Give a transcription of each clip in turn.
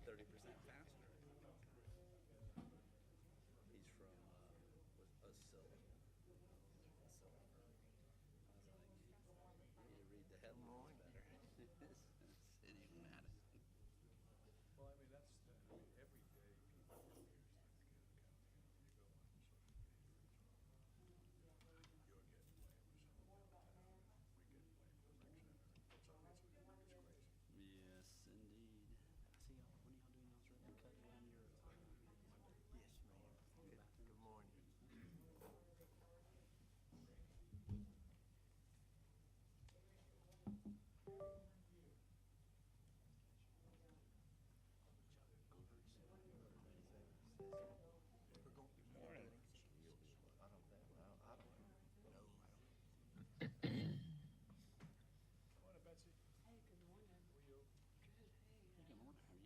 30% faster. He's from Usilla. Usilla. I was like, you need to read the headlines better. City of Madison. Well, I mean, that's, I mean, every day people get news that the county, you go on social media, you're getting blamed for something downtown, we get blamed for the rec center. It's crazy. Yes, indeed. I see y'all. When are y'all doing y'all's ribbon cut around your Monday? Yes, ma'am. Good morning. Morning, Betsy. Hey, good morning. How are you? Good, hey. Hey, good morning. How are you?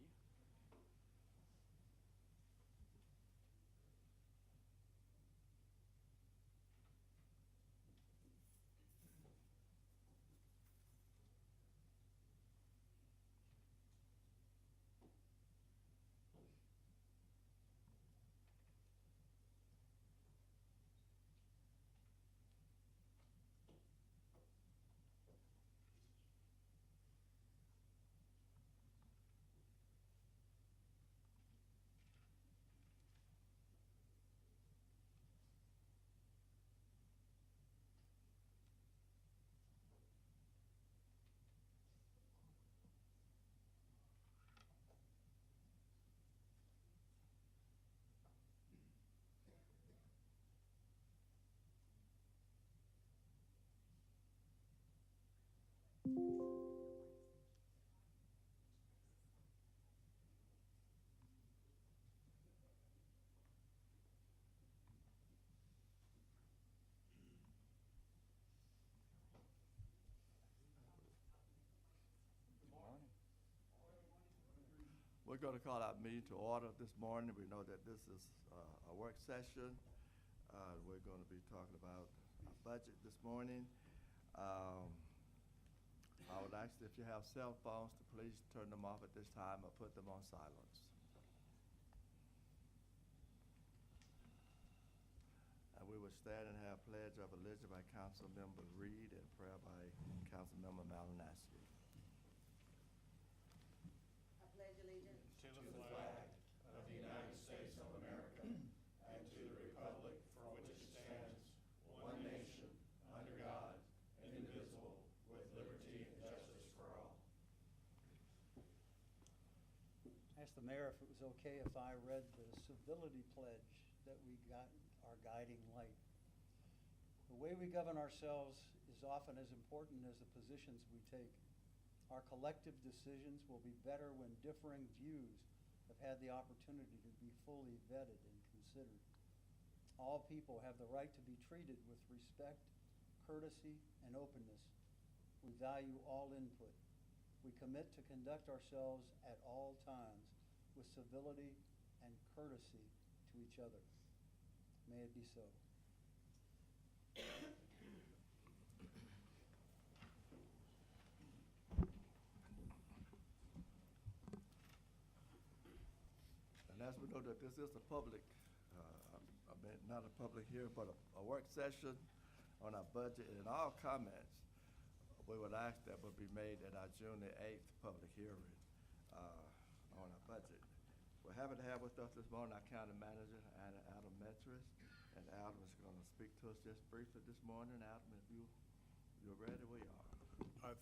We're going to call our meeting to order this morning. We know that this is a work session. We're going to be talking about our budget this morning. I would ask if you have cell phones to please turn them off at this time or put them on silence. And we will stand and have pledge of allegiance by Councilmember Reed and prayer by Councilmember Malinowski. I pledge allegiance To the flag of the United States of America and to the republic for which it stands, one nation, under God, indivisible, with liberty and justice for all. I asked the mayor if it was okay if I read the civility pledge that we got our guiding light. The way we govern ourselves is often as important as the positions we take. Our collective decisions will be better when differing views have had the opportunity to be fully vetted and considered. All people have the right to be treated with respect, courtesy, and openness. We value all input. We commit to conduct ourselves at all times with civility and courtesy to each other. May it be so. And as we know that this is a public, not a public hearing, but a work session on our budget, and all comments we would ask that would be made at our June the 8th public hearing on our budget. We're happy to have with us this morning our county manager, Adam Metris, and Adam is going to speak to us just briefly this morning. Adam, if you're ready, we are.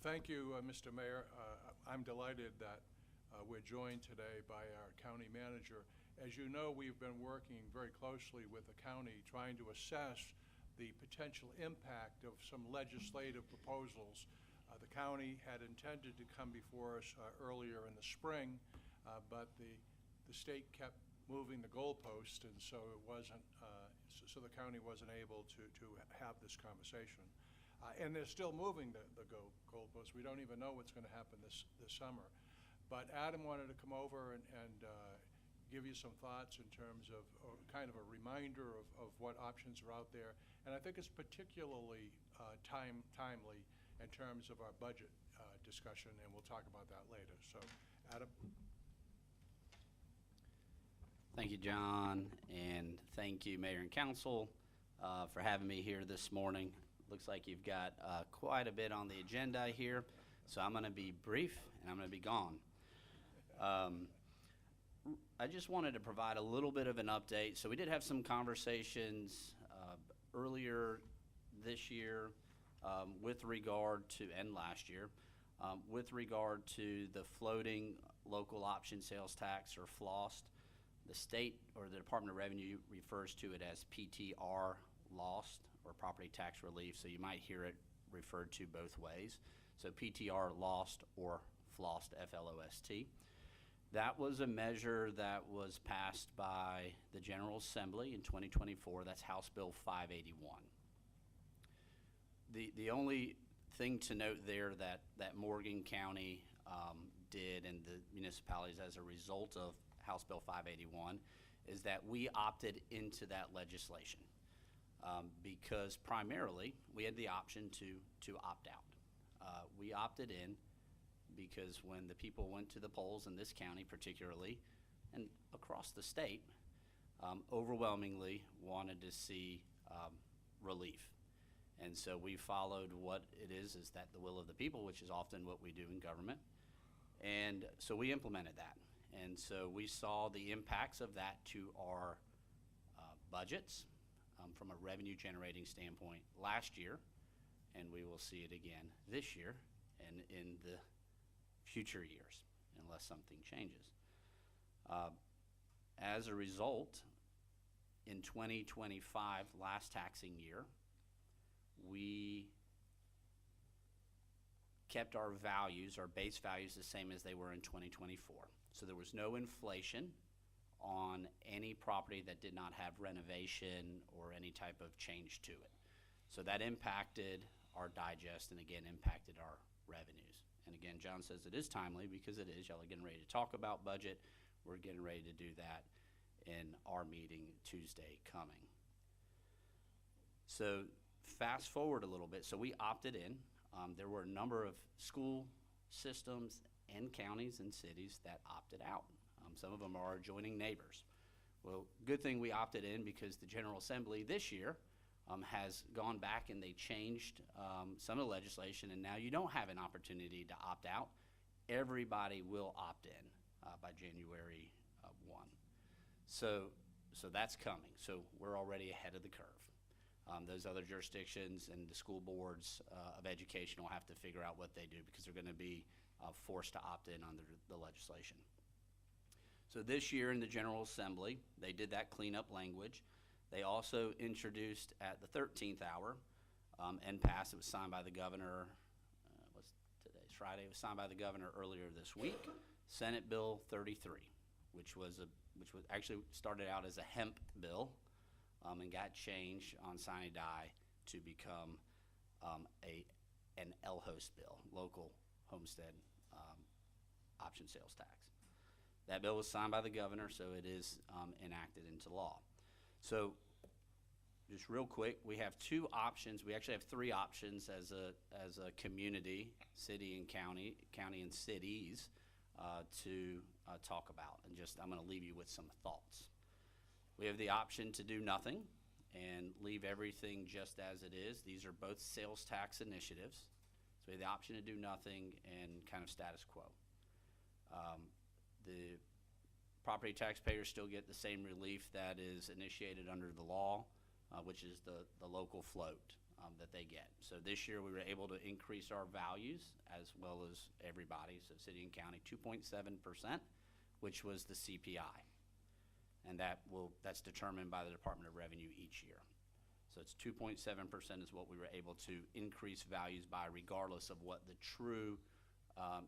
Thank you, Mr. Mayor. I'm delighted that we're joined today by our county manager. As you know, we've been working very closely with the county trying to assess the potential impact of some legislative proposals. The county had intended to come before us earlier in the spring, but the state kept moving the goalpost, and so it wasn't. So the county wasn't able to have this conversation. And they're still moving the goalpost. We don't even know what's going to happen this summer. But Adam wanted to come over and give you some thoughts in terms of kind of a reminder of what options are out there. And I think it's particularly timely in terms of our budget discussion, and we'll talk about that later. So, Adam. Thank you, John, and thank you, Mayor and Council, for having me here this morning. Looks like you've got quite a bit on the agenda here, so I'm going to be brief and I'm going to be gone. I just wanted to provide a little bit of an update. So we did have some conversations earlier this year with regard to, and last year, with regard to the floating local option sales tax, or FLOST. The state, or the Department of Revenue, refers to it as PTR lost, or property tax relief, so you might hear it referred to both ways. So PTR lost, or FLOST, F-L-O-S-T. That was a measure that was passed by the General Assembly in 2024. That's House Bill 581. The only thing to note there that Morgan County did, and the municipalities as a result of House Bill 581, is that we opted into that legislation because primarily we had the option to opt out. We opted in because when the people went to the polls in this county particularly, and across the state, overwhelmingly wanted to see relief. And so we followed what it is that the will of the people, which is often what we do in government. And so we implemented that. And so we saw the impacts of that to our budgets from a revenue generating standpoint last year, and we will see it again this year and in the future years, unless something changes. As a result, in 2025, last taxing year, we kept our values, our base values, the same as they were in 2024. So there was no inflation on any property that did not have renovation or any type of change to it. So that impacted our digest and again impacted our revenues. And again, John says it is timely because it is. Y'all are getting ready to talk about budget. We're getting ready to do that in our meeting Tuesday coming. So fast forward a little bit. So we opted in. There were a number of school systems and counties and cities that opted out. Some of them are adjoining neighbors. Well, good thing we opted in because the General Assembly this year has gone back and they changed some of the legislation, and now you don't have an opportunity to opt out. Everybody will opt in by January 1. So that's coming. So we're already ahead of the curve. Those other jurisdictions and the school boards of education will have to figure out what they do because they're going to be forced to opt in under the legislation. So this year in the General Assembly, they did that cleanup language. They also introduced at the 13th hour and passed. It was signed by the governor. Today's Friday. It was signed by the governor earlier this week. Senate Bill 33, which was actually started out as a hemp bill. And got changed on sine die to become an LHOST bill, local homestead option sales tax. That bill was signed by the governor, so it is enacted into law. So just real quick, we have two options. We actually have three options as a community, city and county and cities to talk about. And just I'm going to leave you with some thoughts. We have the option to do nothing and leave everything just as it is. These are both sales tax initiatives. So we have the option to do nothing and kind of status quo. The property taxpayers still get the same relief that is initiated under the law, which is the local float that they get. So this year we were able to increase our values as well as everybody, so city and county, 2.7%, which was the CPI. And that's determined by the Department of Revenue each year. So it's 2.7% is what we were able to increase values by, regardless of what the true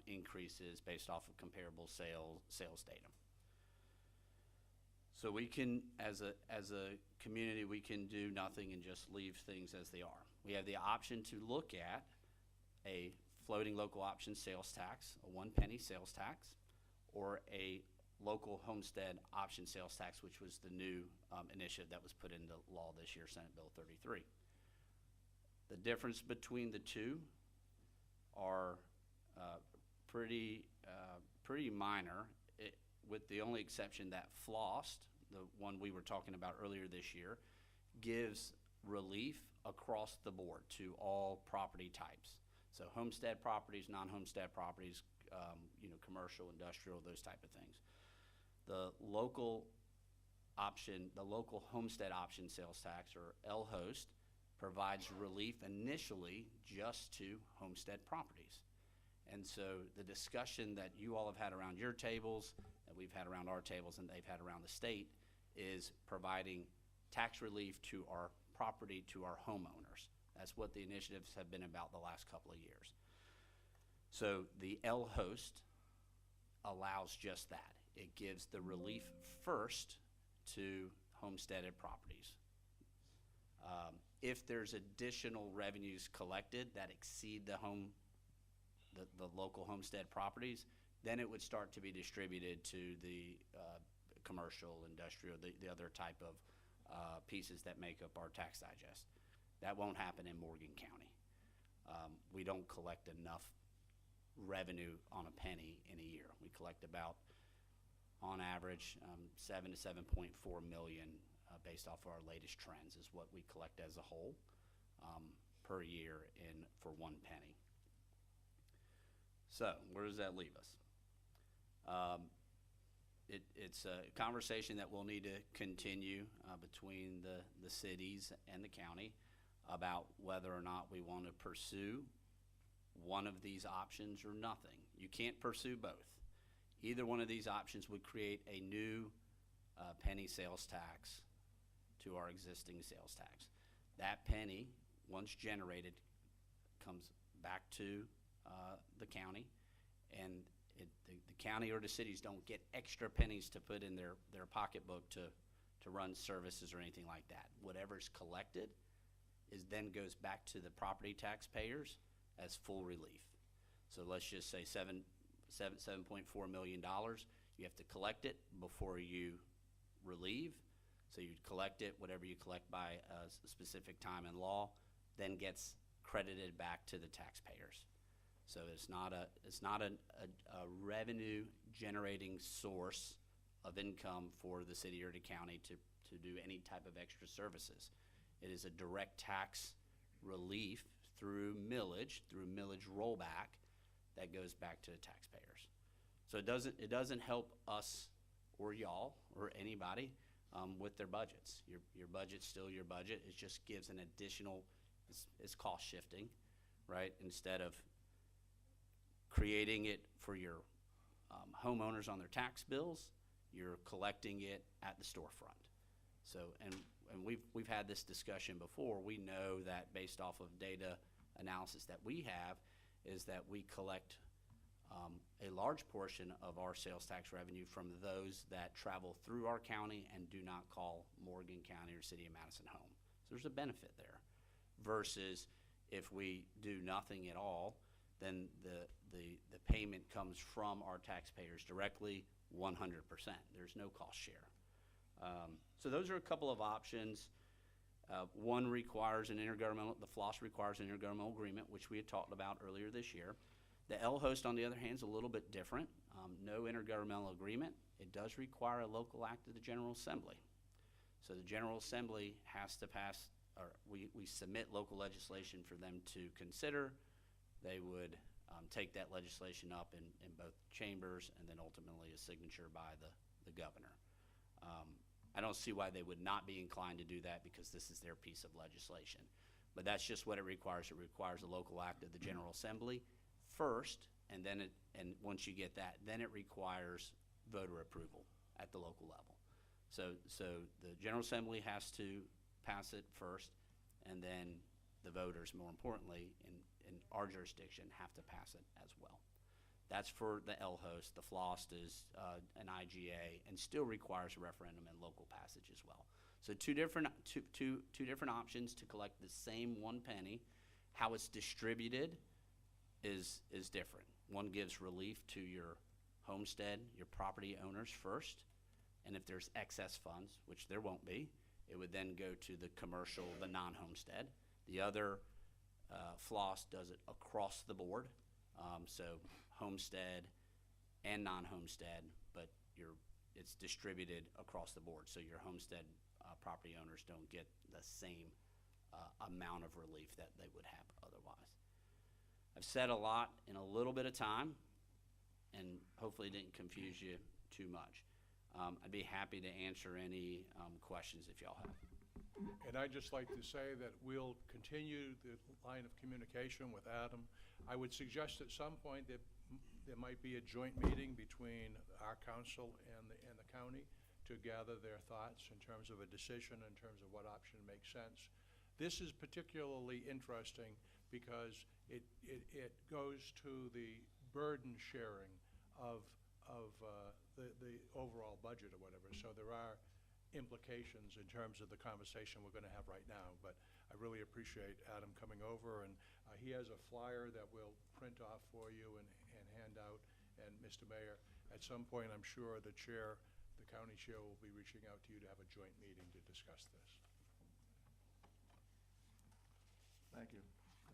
increase is based off of comparable sales data. So we can, as a community, we can do nothing and just leave things as they are. We have the option to look at a floating local option sales tax, a 1 penny sales tax, or a local homestead option sales tax, which was the new initiative that was put into law this year, Senate Bill 33. The difference between the two are pretty minor, with the only exception that FLOST, the one we were talking about earlier this year, gives relief across the board to all property types. So homestead properties, non-homestead properties, commercial, industrial, those type of things. The local homestead option sales tax, or LHOST, provides relief initially just to homestead properties. And so the discussion that you all have had around your tables, that we've had around our tables, and they've had around the state, is providing tax relief to our property, to our homeowners. That's what the initiatives have been about the last couple of years. So the LHOST allows just that. It gives the relief first to homesteaded properties. If there's additional revenues collected that exceed the local homestead properties, then it would start to be distributed to the commercial, industrial, the other type of pieces that make up our tax digest. That won't happen in Morgan County. We don't collect enough revenue on a penny in a year. We collect about, on average, 7 to 7.4 million based off of our latest trends is what we collect as a whole per year for 1 penny. So where does that leave us? It's a conversation that we'll need to continue between the cities and the county about whether or not we want to pursue one of these options or nothing. You can't pursue both. Either one of these options would create a new penny sales tax to our existing sales tax. That penny, once generated, comes back to the county, and the county or the cities don't get extra pennies to put in their pocketbook to run services or anything like that. Whatever's collected then goes back to the property taxpayers as full relief. So let's just say $7.4 million. You have to collect it before you relieve. So you collect it, whatever you collect by a specific time in law, then gets credited back to the taxpayers. So it's not a revenue generating source of income for the city or the county to do any type of extra services. It is a direct tax relief through millage rollback that goes back to the taxpayers. So it doesn't help us or y'all or anybody with their budgets. Your budget's still your budget. It just gives an additional, it's cost shifting, right? Instead of creating it for your homeowners on their tax bills, you're collecting it at the storefront. So, and we've had this discussion before. We know that based off of data analysis that we have, is that we collect a large portion of our sales tax revenue from those that travel through our county and do not call Morgan County or City of Madison home. So there's a benefit there. Versus if we do nothing at all, then the payment comes from our taxpayers directly, 100%. There's no cost share. So those are a couple of options. One requires an intergovernmental, the FLOSS requires an intergovernmental agreement, which we had talked about earlier this year. The LHOST, on the other hand, is a little bit different. No intergovernmental agreement. It does require a local act of the General Assembly. So the General Assembly has to pass, or we submit local legislation for them to consider. They would take that legislation up in both chambers, and then ultimately a signature by the governor. I don't see why they would not be inclined to do that, because this is their piece of legislation. But that's just what it requires. It requires a local act of the General Assembly first, and then and once you get that, then it requires voter approval at the local level. So the General Assembly has to pass it first, and then the voters, more importantly, in our jurisdiction, have to pass it as well. That's for the LHOST. The FLOST is an IGA and still requires a referendum and local passage as well. So two different options to collect the same 1 penny. How it's distributed is different. One gives relief to your homestead, your property owners first, and if there's excess funds, which there won't be, it would then go to the commercial, the non-homestead. The other FLOSS does it across the board, so homestead and non-homestead, but your it's distributed across the board, so your homestead property owners don't get the same amount of relief that they would have otherwise. I've said a lot in a little bit of time, and hopefully didn't confuse you too much. I'd be happy to answer any questions if y'all have. And I'd just like to say that we'll continue the line of communication with Adam. I would suggest at some point that there might be a joint meeting between our council and the county to gather their thoughts in terms of a decision, in terms of what option makes sense. This is particularly interesting because it goes to the burden sharing of the overall budget or whatever. So there are implications in terms of the conversation we're going to have right now. But I really appreciate Adam coming over, and he has a flyer that we'll print off for you and hand out. And Mr. Mayor, at some point, I'm sure the county chair will be reaching out to you to have a joint meeting to discuss this. Thank you,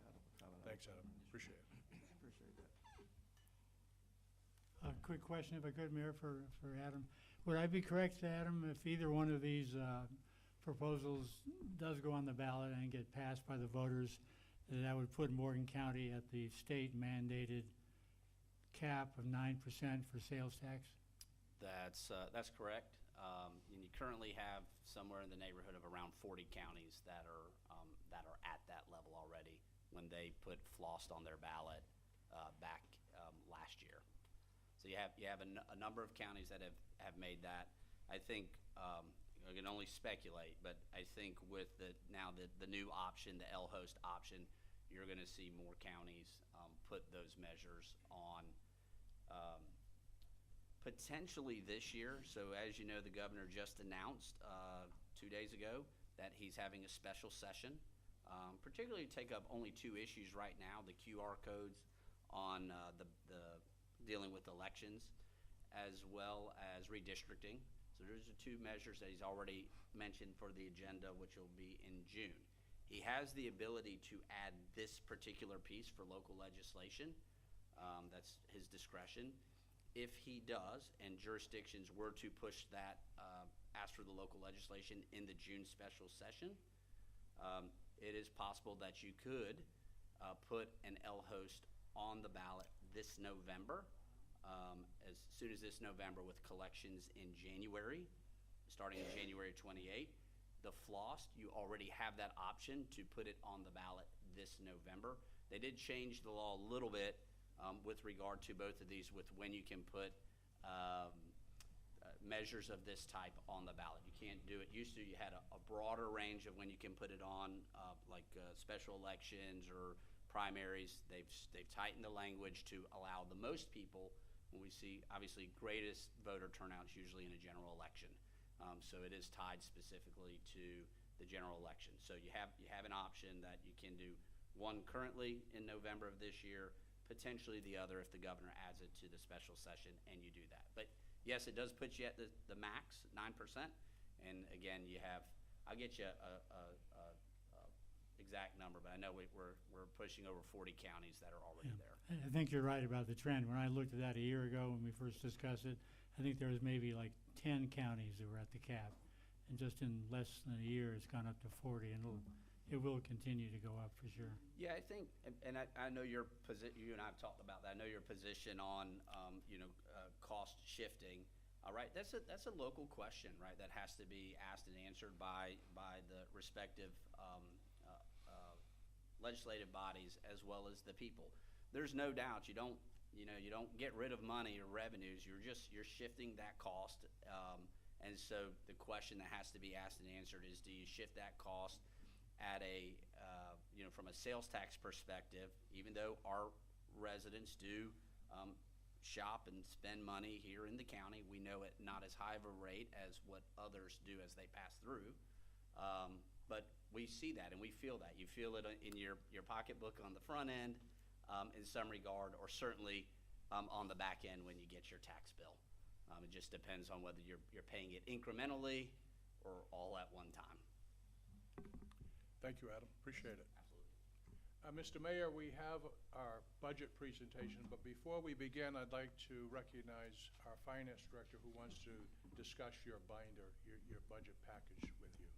Adam, for coming. Thanks, Adam. Appreciate it. Appreciate that. A quick question, if I could, Mayor, for Adam. Would I be correct, Adam, if either one of these proposals does go on the ballot and get passed by the voters, that would put Morgan County at the state mandated cap of 9% for sales tax? That's correct. And you currently have somewhere in the neighborhood of around 40 counties that are at that level already when they put Flossed on their ballot back last year. So you have a number of counties that have made that. I think I can only speculate, but I think with the new option, the LHost option, you're going to see more counties put those measures on. Potentially this year. So as you know, the governor just announced 2 days ago that he's having a special session, particularly to take up only 2 issues right now: the QR codes on the dealing with elections, as well as redistricting. So those are 2 measures that he's already mentioned for the agenda, which will be in June. He has the ability to add this particular piece for local legislation. That's his discretion. If he does, and jurisdictions were to push that, ask for the local legislation in the June special session, it is possible that you could put an LHost on the ballot this November, as soon as this November, with collections in January, starting in January 28th. The Flossed, you already have that option to put it on the ballot this November. They did change the law a little bit with regard to both of these, with when you can put measures of this type on the ballot. You can't do it. Used to, you had a broader range of when you can put it on, like special elections or primaries. They've tightened the language to allow the most people, when we see obviously greatest voter turnouts usually in a general election. So it is tied specifically to the general election. So you have an option that you can do one currently in November of this year, potentially the other if the governor adds it to the special session, and you do that. But yes, it does put you at the max, 9%. And again, I'll get you a exact number, but I know we're pushing over 40 counties that are already there. I think you're right about the trend. When I looked at that a year ago when we first discussed it, I think there was maybe like 10 counties that were at the cap. And just in less than a year, it's gone up to 40, and it will continue to go up for sure. Yeah, I think, and I know your position, you and I have talked about that. I know your position on, cost shifting. All right, that's a local question, right? That has to be asked and answered by the respective legislative bodies as well as the people. There's no doubt you don't get rid of money or revenues. You're shifting that cost, and so the question that has to be asked and answered is: do you shift that cost at a from a sales tax perspective, even though our residents do shop and spend money here in the county, we know it not as high of a rate as what others do as they pass through. But we see that and we feel that. You feel it in your pocketbook on the front end in some regard, or certainly on the back end when you get your tax bill. It just depends on whether you're paying it incrementally or all at one time. Thank you, Adam. Appreciate it. Absolutely. Mr. Mayor, we have our budget presentation, but before we begin, I'd like to recognize our finance director who wants to discuss your binder, your budget package with you.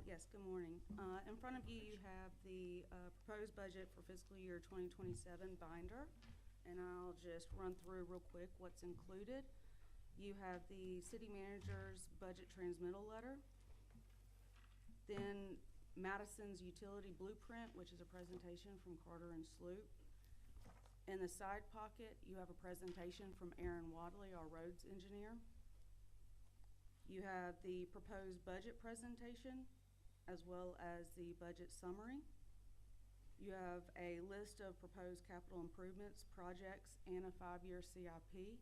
Yes, good morning. In front of you, you have the proposed budget for fiscal year 2027 binder, and I'll just run through real quick what's included. You have the city manager's budget transmittal letter, then Madison's utility blueprint, which is a presentation from Carter and Sloop. In the side pocket, you have a presentation from Aaron Wadley, our roads engineer. You have the proposed budget presentation, as well as the budget summary. You have a list of proposed capital improvements, projects, and a 5-year CIP.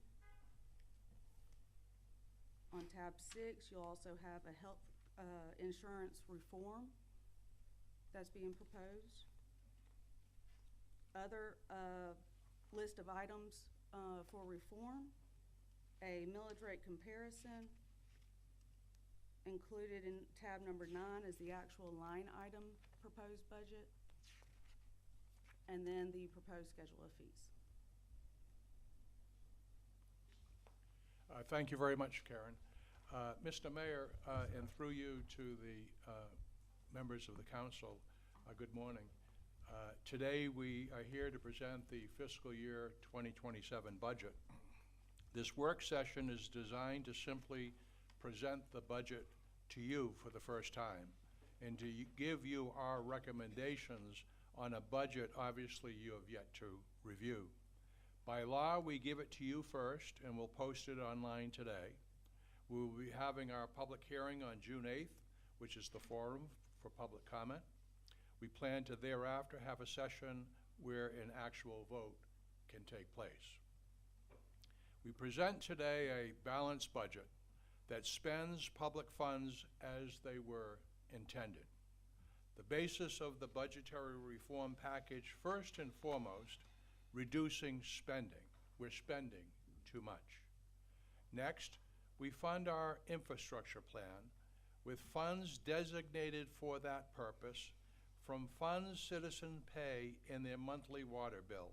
On tab 6, you'll also have a health insurance reform that's being proposed. Other list of items for reform, a millage rate comparison. Included in tab number 9 is the actual line item proposed budget, and then the proposed schedule of fees. Thank you very much, Karen. Mr. Mayor, and through you to the members of the council, good morning. Today we are here to present the fiscal year 2027 budget. This work session is designed to simply present the budget to you for the first time and to give you our recommendations on a budget obviously you have yet to review. By law, we give it to you first and we'll post it online today. We will be having our public hearing on June 8th, which is the forum for public comment. We plan to thereafter have a session where an actual vote can take place. We present today a balanced budget that spends public funds as they were intended. The basis of the budgetary reform package, first and foremost, reducing spending. We're spending too much. Next, we fund our infrastructure plan with funds designated for that purpose from funds citizens pay in their monthly water bill,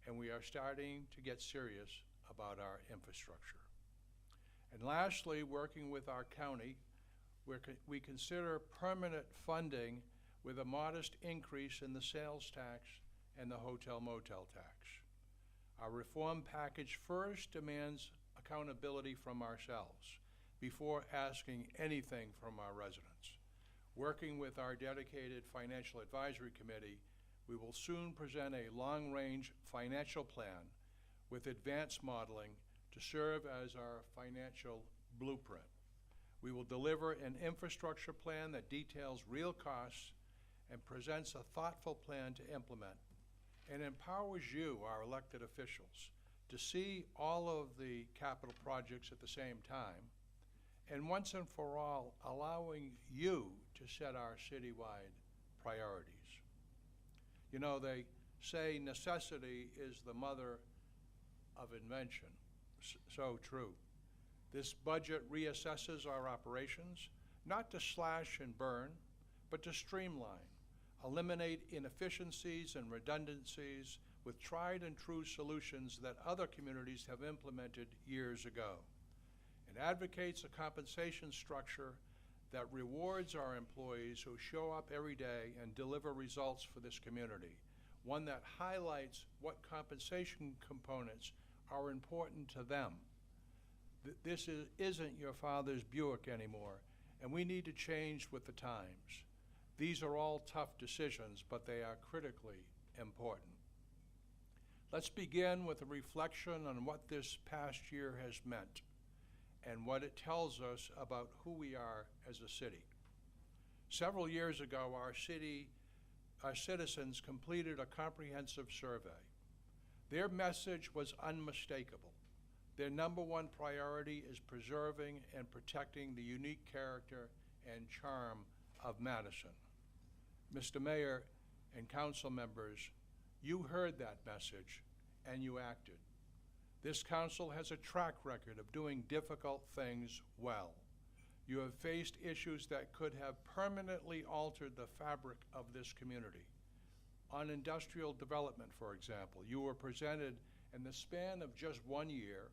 and we are starting to get serious about our infrastructure. And lastly, working with our county, we consider permanent funding with a modest increase in the sales tax and the hotel motel tax. Our reform package first demands accountability from ourselves before asking anything from our residents. Working with our dedicated Financial Advisory Committee, we will soon present a long-range financial plan with advanced modeling to serve as our financial blueprint. We will deliver an infrastructure plan that details real costs and presents a thoughtful plan to implement and empowers you, our elected officials, to see all of the capital projects at the same time, and once and for all, allowing you to set our citywide priorities. You know, they say necessity is the mother of invention. So true. This budget reassesses our operations, not to slash and burn, but to streamline, eliminate inefficiencies and redundancies with tried and true solutions that other communities have implemented years ago. It advocates a compensation structure that rewards our employees who show up every day and deliver results for this community, one that highlights what compensation components are important to them. This isn't your father's Buick anymore, and we need to change with the times. These are all tough decisions, but they are critically important. Let's begin with a reflection on what this past year has meant and what it tells us about who we are as a city. Several years ago, our citizens completed a comprehensive survey. Their message was unmistakable. Their number one priority is preserving and protecting the unique character and charm of Madison. Mr. Mayor and council members, you heard that message and you acted. This council has a track record of doing difficult things well. You have faced issues that could have permanently altered the fabric of this community. On industrial development, for example, you were presented in the span of just 1 year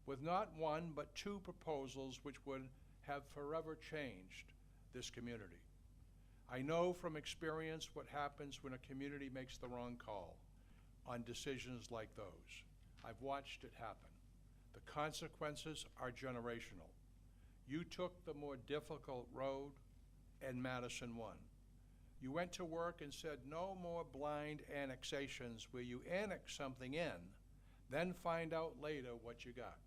with not one but two proposals which would have forever changed this community. I know from experience what happens when a community makes the wrong call on decisions like those. I've watched it happen. The consequences are generational. You took the more difficult road, and Madison won. You went to work and said no more blind annexations where you annex something in, then find out later what you got.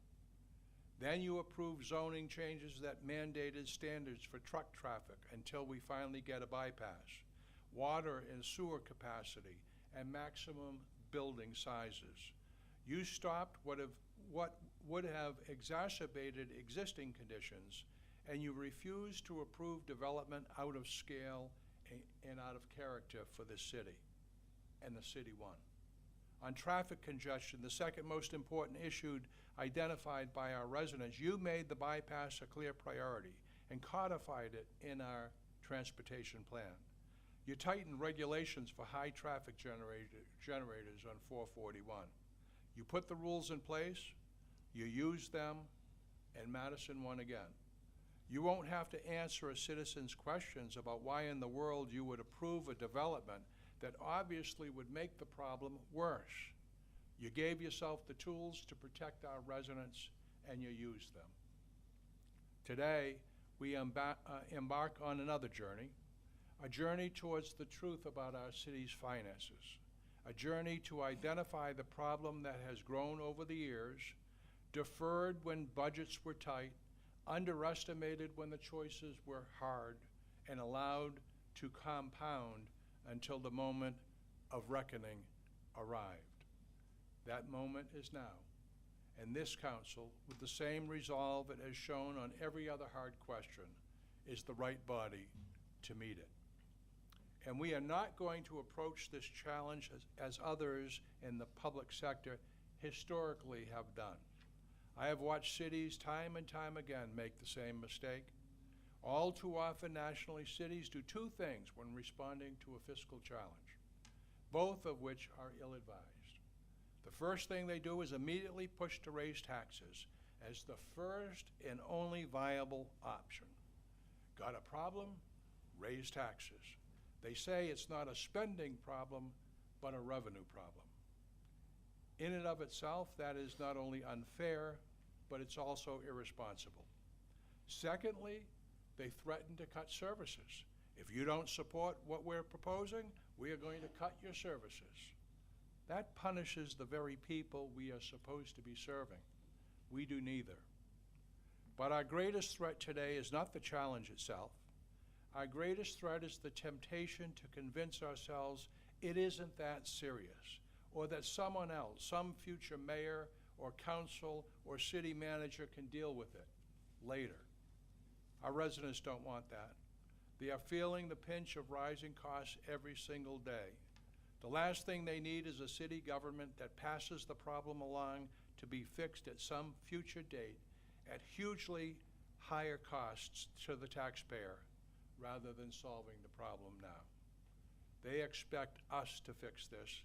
Then you approved zoning changes that mandated standards for truck traffic until we finally get a bypass, water and sewer capacity, and maximum building sizes. You stopped what would have exacerbated existing conditions, and you refused to approve development out of scale and out of character for this city, and the city won. On traffic congestion, the second most important issue identified by our residents, you made the bypass a clear priority and codified it in our transportation plan. You tightened regulations for high traffic generators on 441. You put the rules in place, you used them, and Madison won again. You won't have to answer a citizen's questions about why in the world you would approve a development that obviously would make the problem worse. You gave yourself the tools to protect our residents, and you used them. Today, we embark on another journey, a journey towards the truth about our city's finances, a journey to identify the problem that has grown over the years, deferred when budgets were tight, underestimated when the choices were hard, and allowed to compound until the moment of reckoning arrived. That moment is now, and this council, with the same resolve it has shown on every other hard question, is the right body to meet it. And we are not going to approach this challenge as others in the public sector historically have done. I have watched cities time and time again make the same mistake. All too often nationally, cities do two things when responding to a fiscal challenge, both of which are ill-advised. The first thing they do is immediately push to raise taxes as the first and only viable option. Got a problem? Raise taxes. They say it's not a spending problem, but a revenue problem. In and of itself, that is not only unfair, but it's also irresponsible. Secondly, they threaten to cut services. If you don't support what we're proposing, we are going to cut your services. That punishes the very people we are supposed to be serving. We do neither. But our greatest threat today is not the challenge itself. Our greatest threat is the temptation to convince ourselves it isn't that serious, or that someone else, some future mayor or council or city manager can deal with it later. Our residents don't want that. They are feeling the pinch of rising costs every single day. The last thing they need is a city government that passes the problem along to be fixed at some future date at hugely higher costs to the taxpayer rather than solving the problem now. They expect us to fix this,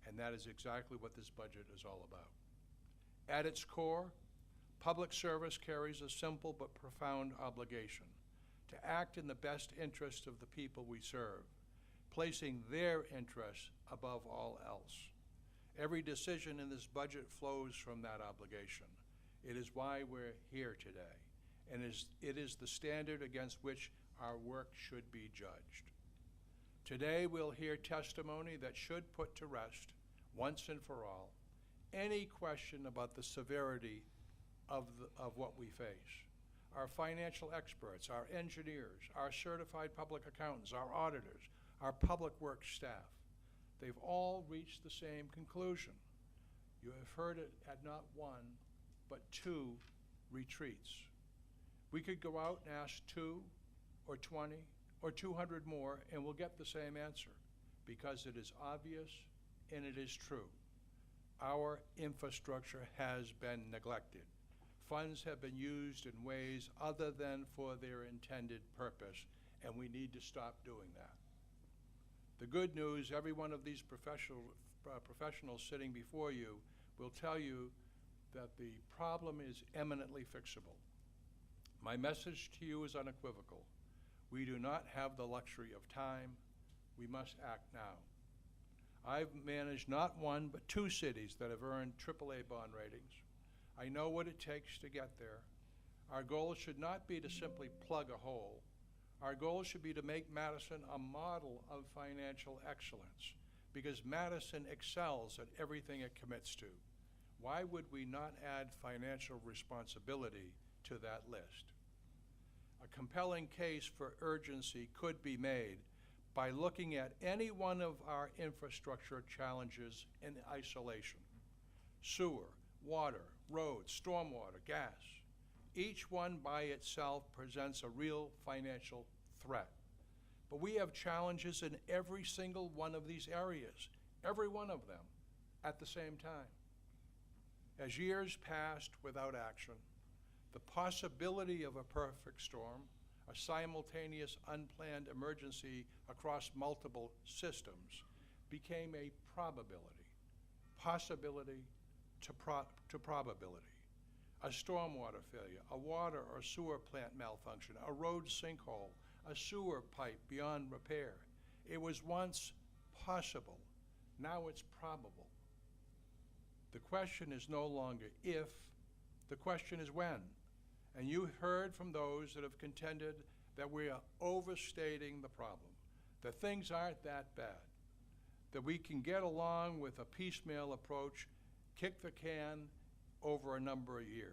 and that is exactly what this budget is all about. At its core, public service carries a simple but profound obligation to act in the best interest of the people we serve, placing their interests above all else. Every decision in this budget flows from that obligation. It is why we're here today, and it is the standard against which our work should be judged. Today we'll hear testimony that should put to rest, once and for all, any question about the severity of what we face. Our financial experts, our engineers, our certified public accountants, our auditors, our public works staff, they've all reached the same conclusion. You have heard it at not one, but two retreats. We could go out and ask 2 or 20 or 200 more, and we'll get the same answer, because it is obvious and it is true. Our infrastructure has been neglected. Funds have been used in ways other than for their intended purpose, and we need to stop doing that. The good news, every one of these professionals sitting before you will tell you that the problem is eminently fixable. My message to you is unequivocal. We do not have the luxury of time. We must act now. I've managed not one, but 2 cities that have earned AAA bond ratings. I know what it takes to get there. Our goal should not be to simply plug a hole. Our goal should be to make Madison a model of financial excellence, because Madison excels at everything it commits to. Why would we not add financial responsibility to that list? A compelling case for urgency could be made by looking at any one of our infrastructure challenges in isolation. Sewer, water, roads, stormwater, gas. Each one by itself presents a real financial threat. But we have challenges in every single one of these areas, every one of them, at the same time. As years passed without action, the possibility of a perfect storm, a simultaneous unplanned emergency across multiple systems, became a probability, possibility to probability. A stormwater failure, a water or sewer plant malfunction, a road sinkhole, a sewer pipe beyond repair. It was once possible. Now it's probable. The question is no longer if, the question is when. And you heard from those that have contended that we are overstating the problem, that things aren't that bad, that we can get along with a piecemeal approach, kick the can over a number of years.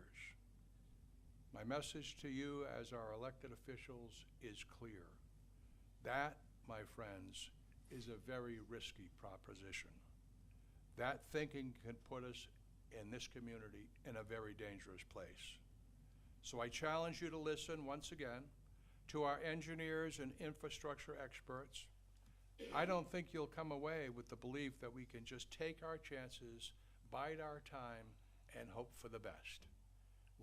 My message to you as our elected officials is clear. That, my friends, is a very risky proposition. That thinking can put us in this community in a very dangerous place. So I challenge you to listen once again to our engineers and infrastructure experts. I don't think you'll come away with the belief that we can just take our chances, bide our time, and hope for the best.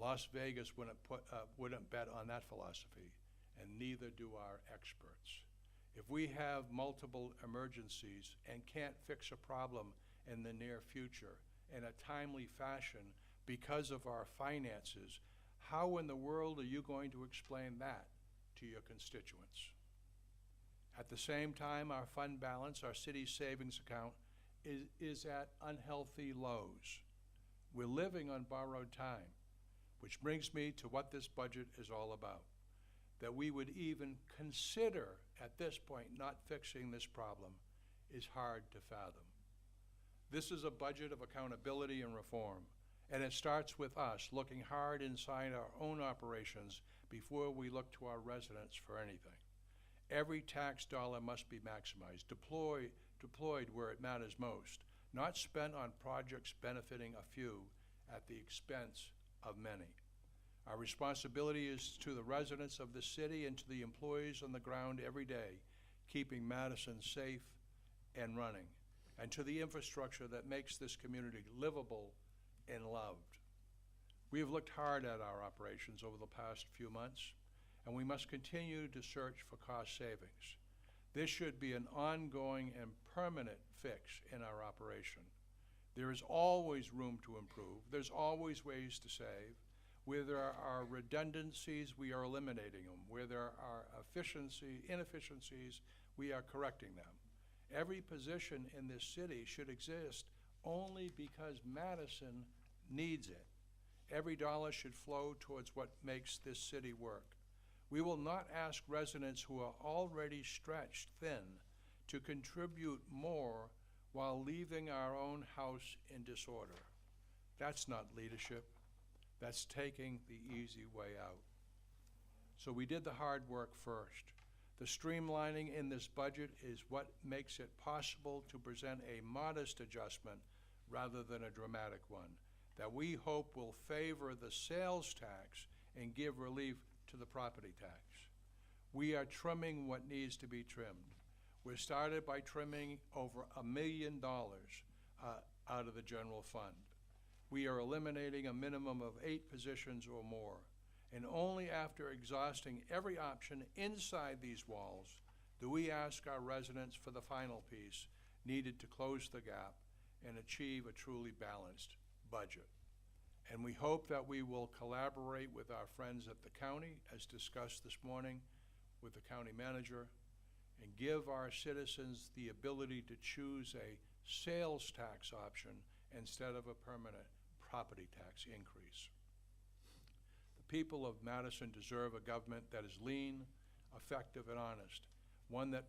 Las Vegas wouldn't bet on that philosophy, and neither do our experts. If we have multiple emergencies and can't fix a problem in the near future in a timely fashion because of our finances, how in the world are you going to explain that to your constituents? At the same time, our fund balance, our city's savings account, is at unhealthy lows. We're living on borrowed time, which brings me to what this budget is all about. That we would even consider at this point not fixing this problem is hard to fathom. This is a budget of accountability and reform, and it starts with us looking hard inside our own operations before we look to our residents for anything. Every tax dollar must be maximized, deployed where it matters most, not spent on projects benefiting a few at the expense of many. Our responsibility is to the residents of the city and to the employees on the ground every day, keeping Madison safe and running, and to the infrastructure that makes this community livable and loved. We have looked hard at our operations over the past few months, and we must continue to search for cost savings. This should be an ongoing and permanent fix in our operation. There is always room to improve. There's always ways to save. Where there are redundancies, we are eliminating them. Where there are inefficiencies, we are correcting them. Every position in this city should exist only because Madison needs it. Every dollar should flow towards what makes this city work. We will not ask residents who are already stretched thin to contribute more while leaving our own house in disorder. That's not leadership. That's taking the easy way out. So we did the hard work first. The streamlining in this budget is what makes it possible to present a modest adjustment rather than a dramatic one that we hope will favor the sales tax and give relief to the property tax. We are trimming what needs to be trimmed. We started by trimming over $1 million out of the general fund. We are eliminating a minimum of 8 positions or more, and only after exhausting every option inside these walls do we ask our residents for the final piece needed to close the gap and achieve a truly balanced budget. And we hope that we will collaborate with our friends at the county, as discussed this morning with the county manager, and give our citizens the ability to choose a sales tax option instead of a permanent property tax increase. The people of Madison deserve a government that is lean, effective, and honest, one that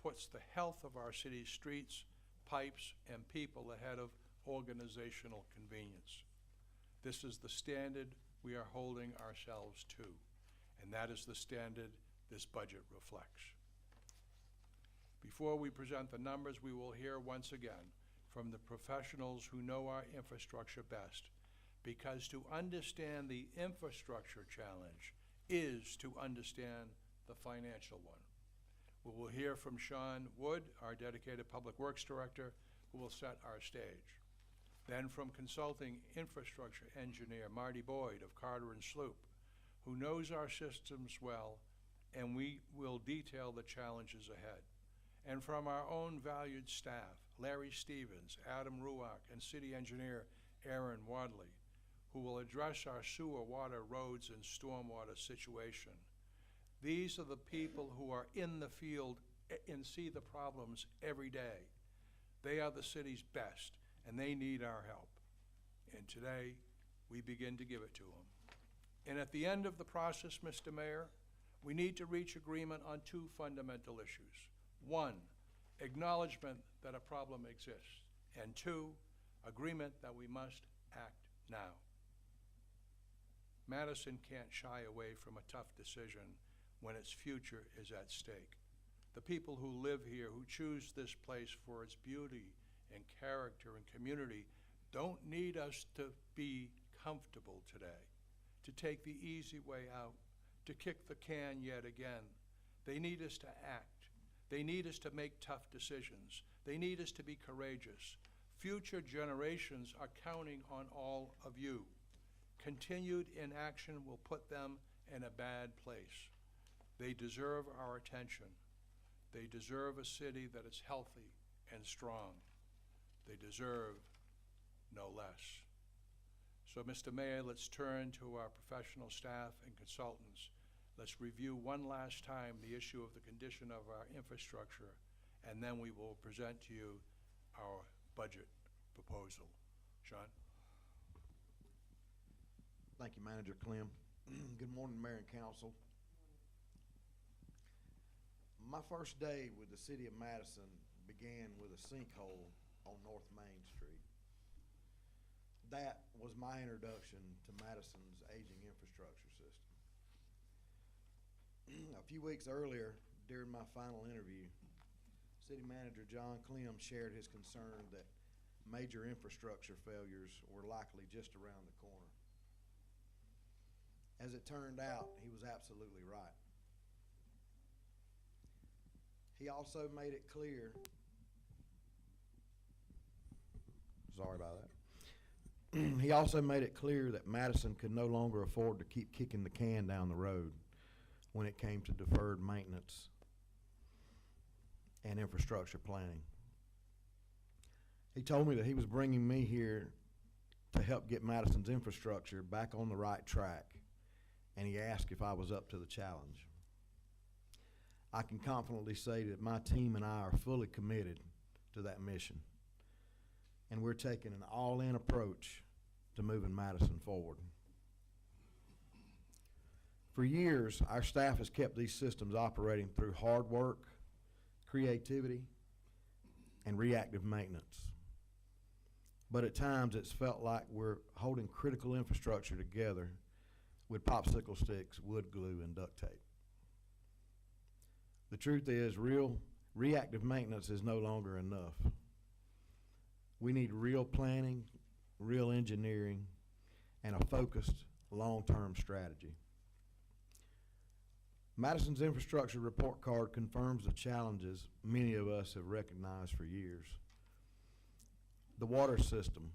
puts the health of our city's streets, pipes, and people ahead of organizational convenience. This is the standard we are holding ourselves to, and that is the standard this budget reflects. Before we present the numbers, we will hear once again from the professionals who know our infrastructure best, because to understand the infrastructure challenge is to understand the financial one. We will hear from Sean Wood, our dedicated Public Works Director, who will set our stage. Then from consulting infrastructure engineer Marty Boyd of Carter and Sloop, who knows our systems well, and we will detail the challenges ahead. And from our own valued staff, Larry Stevens, Adam Ruach, and city engineer Aaron Wadley, who will address our sewer, water, roads, and stormwater situation. These are the people who are in the field and see the problems every day. They are the city's best, and they need our help. And today, we begin to give it to them. And at the end of the process, Mr. Mayor, we need to reach agreement on two fundamental issues. One, acknowledgement that a problem exists. And two, agreement that we must act now. Madison can't shy away from a tough decision when its future is at stake. The people who live here, who choose this place for its beauty and character and community, don't need us to be comfortable today, to take the easy way out, to kick the can yet again. They need us to act. They need us to make tough decisions. They need us to be courageous. Future generations are counting on all of you. Continued inaction will put them in a bad place. They deserve our attention. They deserve a city that is healthy and strong. They deserve no less. So, Mr. Mayor, let's turn to our professional staff and consultants. Let's review one last time the issue of the condition of our infrastructure, and then we will present to you our budget proposal. Sean? Thank you, Manager Clem. Good morning, Mayor and Council. My first day with the City of Madison began with a sinkhole on North Main Street. That was my introduction to Madison's aging infrastructure system. A few weeks earlier, during my final interview, City Manager John Clem shared his concern that major infrastructure failures were likely just around the corner. As it turned out, he was absolutely right. He also made it clear, sorry about that. He also made it clear that Madison could no longer afford to keep kicking the can down the road when it came to deferred maintenance and infrastructure planning. He told me that he was bringing me here to help get Madison's infrastructure back on the right track, and he asked if I was up to the challenge. I can confidently say that my team and I are fully committed to that mission, and we're taking an all-in approach to moving Madison forward. For years, our staff has kept these systems operating through hard work, creativity, and reactive maintenance. But at times, it's felt like we're holding critical infrastructure together with popsicle sticks, wood glue, and duct tape. The truth is, real reactive maintenance is no longer enough. We need real planning, real engineering, and a focused long-term strategy. Madison's infrastructure report card confirms the challenges many of us have recognized for years. The water system,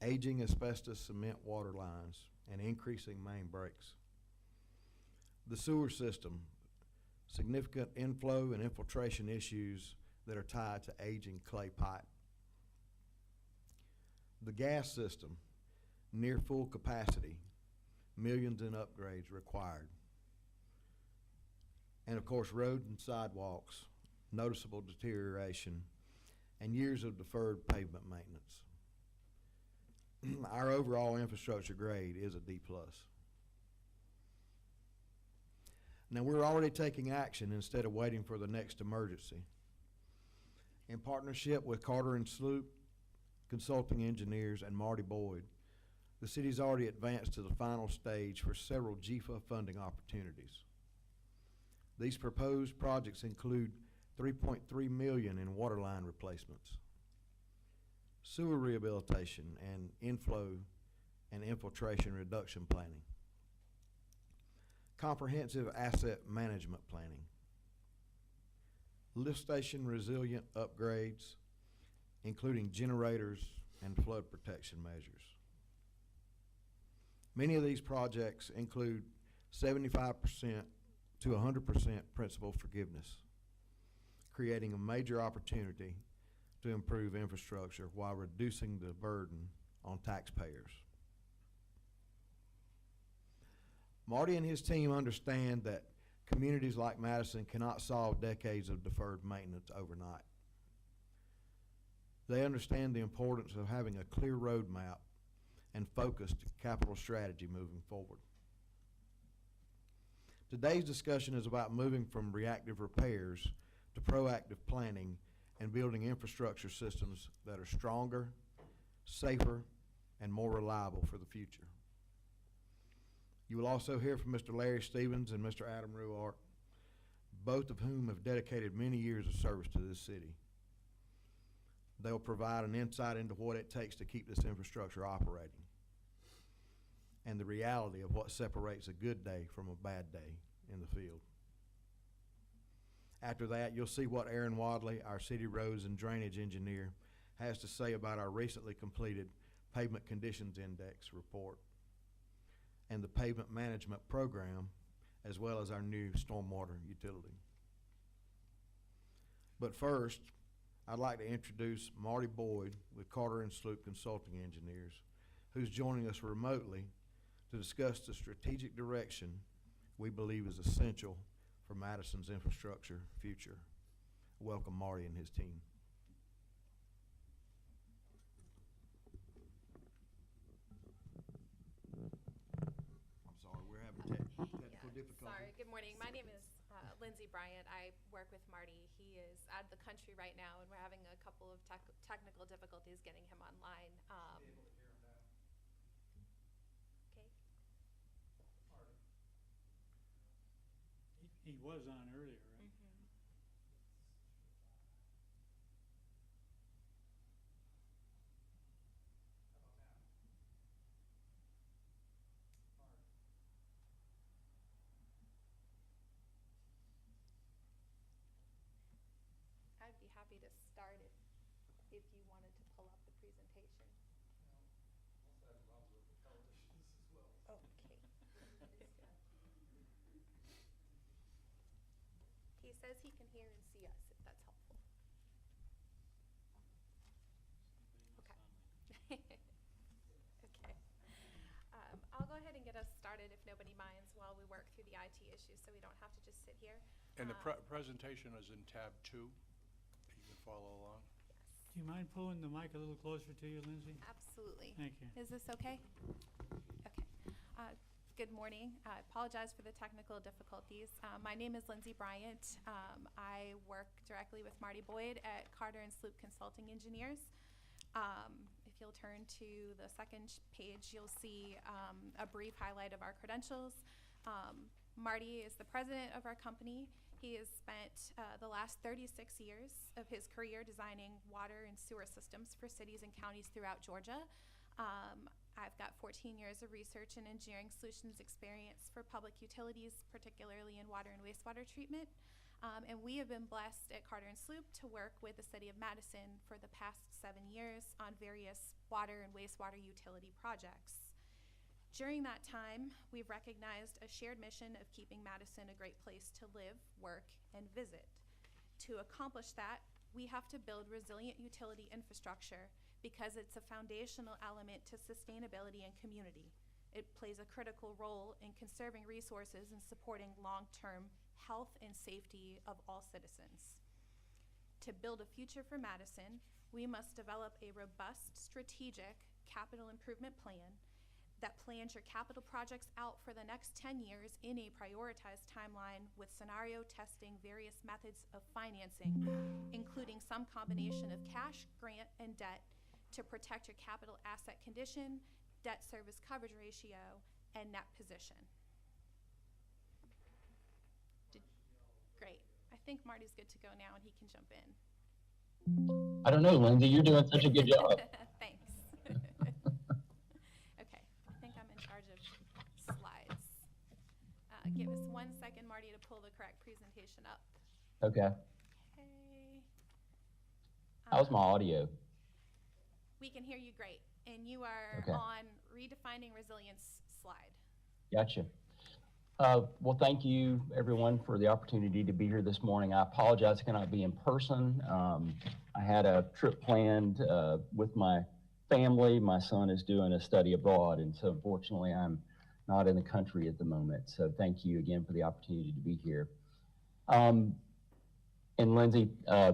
aging asbestos cement water lines, and increasing main breaks. The sewer system, significant inflow and infiltration issues that are tied to aging clay pipe. The gas system, near full capacity, millions in upgrades required. And of course, roads and sidewalks, noticeable deterioration, and years of deferred pavement maintenance. Our overall infrastructure grade is a D+. Now, we're already taking action instead of waiting for the next emergency. In partnership with Carter and Sloop Consulting Engineers and Marty Boyd, the city's already advanced to the final stage for several GFA funding opportunities. These proposed projects include $3.3 million in water line replacements, sewer rehabilitation and inflow and infiltration reduction planning, comprehensive asset management planning, lift station resilient upgrades, including generators and flood protection measures. Many of these projects include 75% to 100% principal forgiveness, creating a major opportunity to improve infrastructure while reducing the burden on taxpayers. Marty and his team understand that communities like Madison cannot solve decades of deferred maintenance overnight. They understand the importance of having a clear roadmap and focused capital strategy moving forward. Today's discussion is about moving from reactive repairs to proactive planning and building infrastructure systems that are stronger, safer, and more reliable for the future. You will also hear from Mr. Larry Stevens and Mr. Adam Ruart, both of whom have dedicated many years of service to this city. They'll provide an insight into what it takes to keep this infrastructure operating and the reality of what separates a good day from a bad day in the field. After that, you'll see what Aaron Wadley, our city roads and drainage engineer, has to say about our recently completed Pavement Conditions Index report and the pavement management program, as well as our new stormwater utility. But first, I'd like to introduce Marty Boyd with Carter and Sloop Consulting Engineers, who's joining us remotely to discuss the strategic direction we believe is essential for Madison's infrastructure future. Welcome Marty and his team. I'm sorry, we're having technical difficulties. Sorry, good morning. My name is Lindsay Bryant. I work with Marty. He is out of the country right now, and we're having a couple of technical difficulties getting him online. He was on earlier, right? I'd be happy to start if you wanted to pull up the presentation. Okay. He says he can hear and see us, if that's helpful. Okay. Okay. I'll go ahead and get us started if nobody minds while we work through the IT issues so we don't have to just sit here. And the presentation is in tab 2. You can follow along. Yes. Do you mind pulling the mic a little closer to you, Lindsay? Absolutely. Thank you. Is this okay? Okay. Good morning. I apologize for the technical difficulties. My name is Lindsay Bryant. I work directly with Marty Boyd at Carter and Sloop Consulting Engineers. If you'll turn to the second page, you'll see a brief highlight of our credentials. Marty is the president of our company. He has spent the last 36 years of his career designing water and sewer systems for cities and counties throughout Georgia. I've got 14 years of research and engineering solutions experience for public utilities, particularly in water and wastewater treatment. And we have been blessed at Carter and Sloop to work with the city of Madison for the past 7 years on various water and wastewater utility projects. During that time, we've recognized a shared mission of keeping Madison a great place to live, work, and visit. To accomplish that, we have to build resilient utility infrastructure because it's a foundational element to sustainability and community. It plays a critical role in conserving resources and supporting long-term health and safety of all citizens. To build a future for Madison, we must develop a robust, strategic capital improvement plan that plans your capital projects out for the next 10 years in a prioritized timeline with scenario testing various methods of financing, including some combination of cash, grant, and debt to protect your capital asset condition, debt service coverage ratio, and net position. Great. I think Marty's good to go now and he can jump in. I don't know, Lindsay, you're doing such a good job. Thanks. Okay, I think I'm in charge of slides. Give us 1 second, Marty, to pull the correct presentation up. Okay. Okay. How's my audio? We can hear you great, and you are Okay. on redefining resilience slide. Gotcha. Well, thank you, everyone, for the opportunity to be here this morning. I apologize I cannot be in person. I had a trip planned with my family. My son is doing a study abroad, and so unfortunately I'm not in the country at the moment. So thank you again for the opportunity to be here. And Lindsay,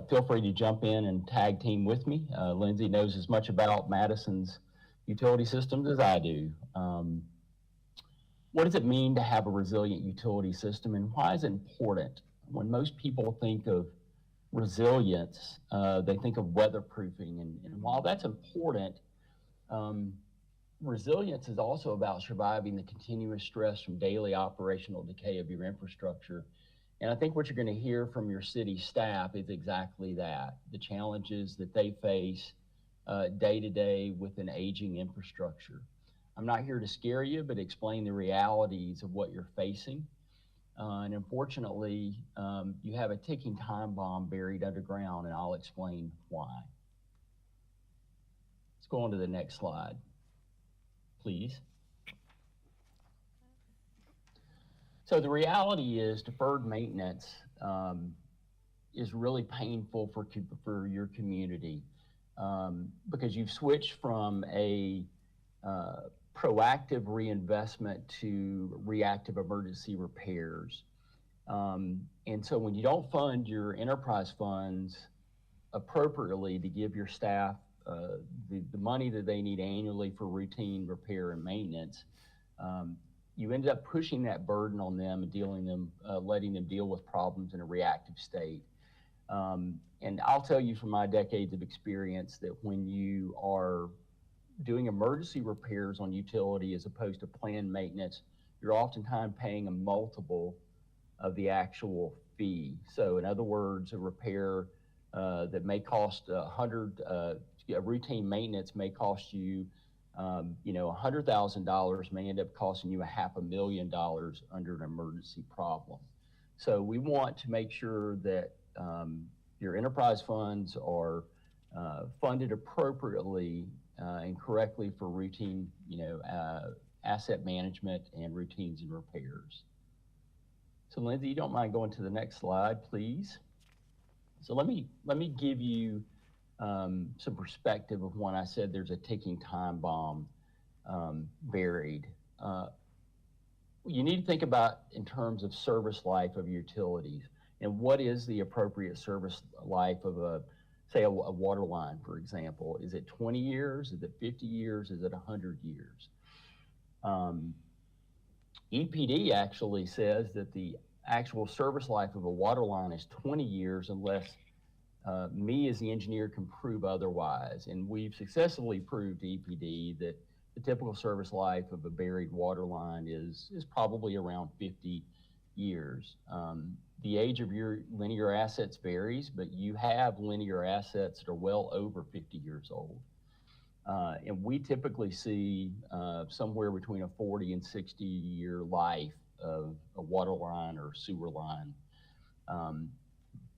feel free to jump in and tag team with me. Lindsay knows as much about Madison's utility systems as I do. What does it mean to have a resilient utility system, and why is it important? When most people think of resilience, they think of weatherproofing, and while that's important, resilience is also about surviving the continuous stress from daily operational decay of your infrastructure. And I think what you're going to hear from your city staff is exactly that, the challenges that they face day to day with an aging infrastructure. I'm not here to scare you, but explain the realities of what you're facing. And unfortunately, you have a ticking time bomb buried underground, and I'll explain why. Let's go on to the next slide, please. So the reality is deferred maintenance is really painful for your community because you've switched from a proactive reinvestment to reactive emergency repairs. And so when you don't fund your enterprise funds appropriately to give your staff the money that they need annually for routine repair and maintenance, you ended up pushing that burden on them and letting them deal with problems in a reactive state. And I'll tell you from my decades of experience that when you are doing emergency repairs on utility as opposed to planned maintenance, you're oftentimes paying a multiple of the actual fee. So in other words, a repair that may cost routine maintenance may cost you, $100,000 may end up costing you $500,000 under an emergency problem. So we want to make sure that your enterprise funds are funded appropriately and correctly for routine, asset management and routines and repairs. So Lindsay, you don't mind going to the next slide, please? So let me give you some perspective of when I said there's a ticking time bomb buried. You need to think about in terms of service life of utilities and what is the appropriate service life of say a water line, for example. Is it 20 years? Is it 50 years? Is it 100 years? EPD actually says that the actual service life of a water line is 20 years unless me as the engineer can prove otherwise. And we've successfully proved to EPD that the typical service life of a buried water line is probably around 50 years. The age of your linear assets varies, but you have linear assets that are well over 50 years old. And we typically see somewhere between a 40 and 60 year life of a water line or sewer line.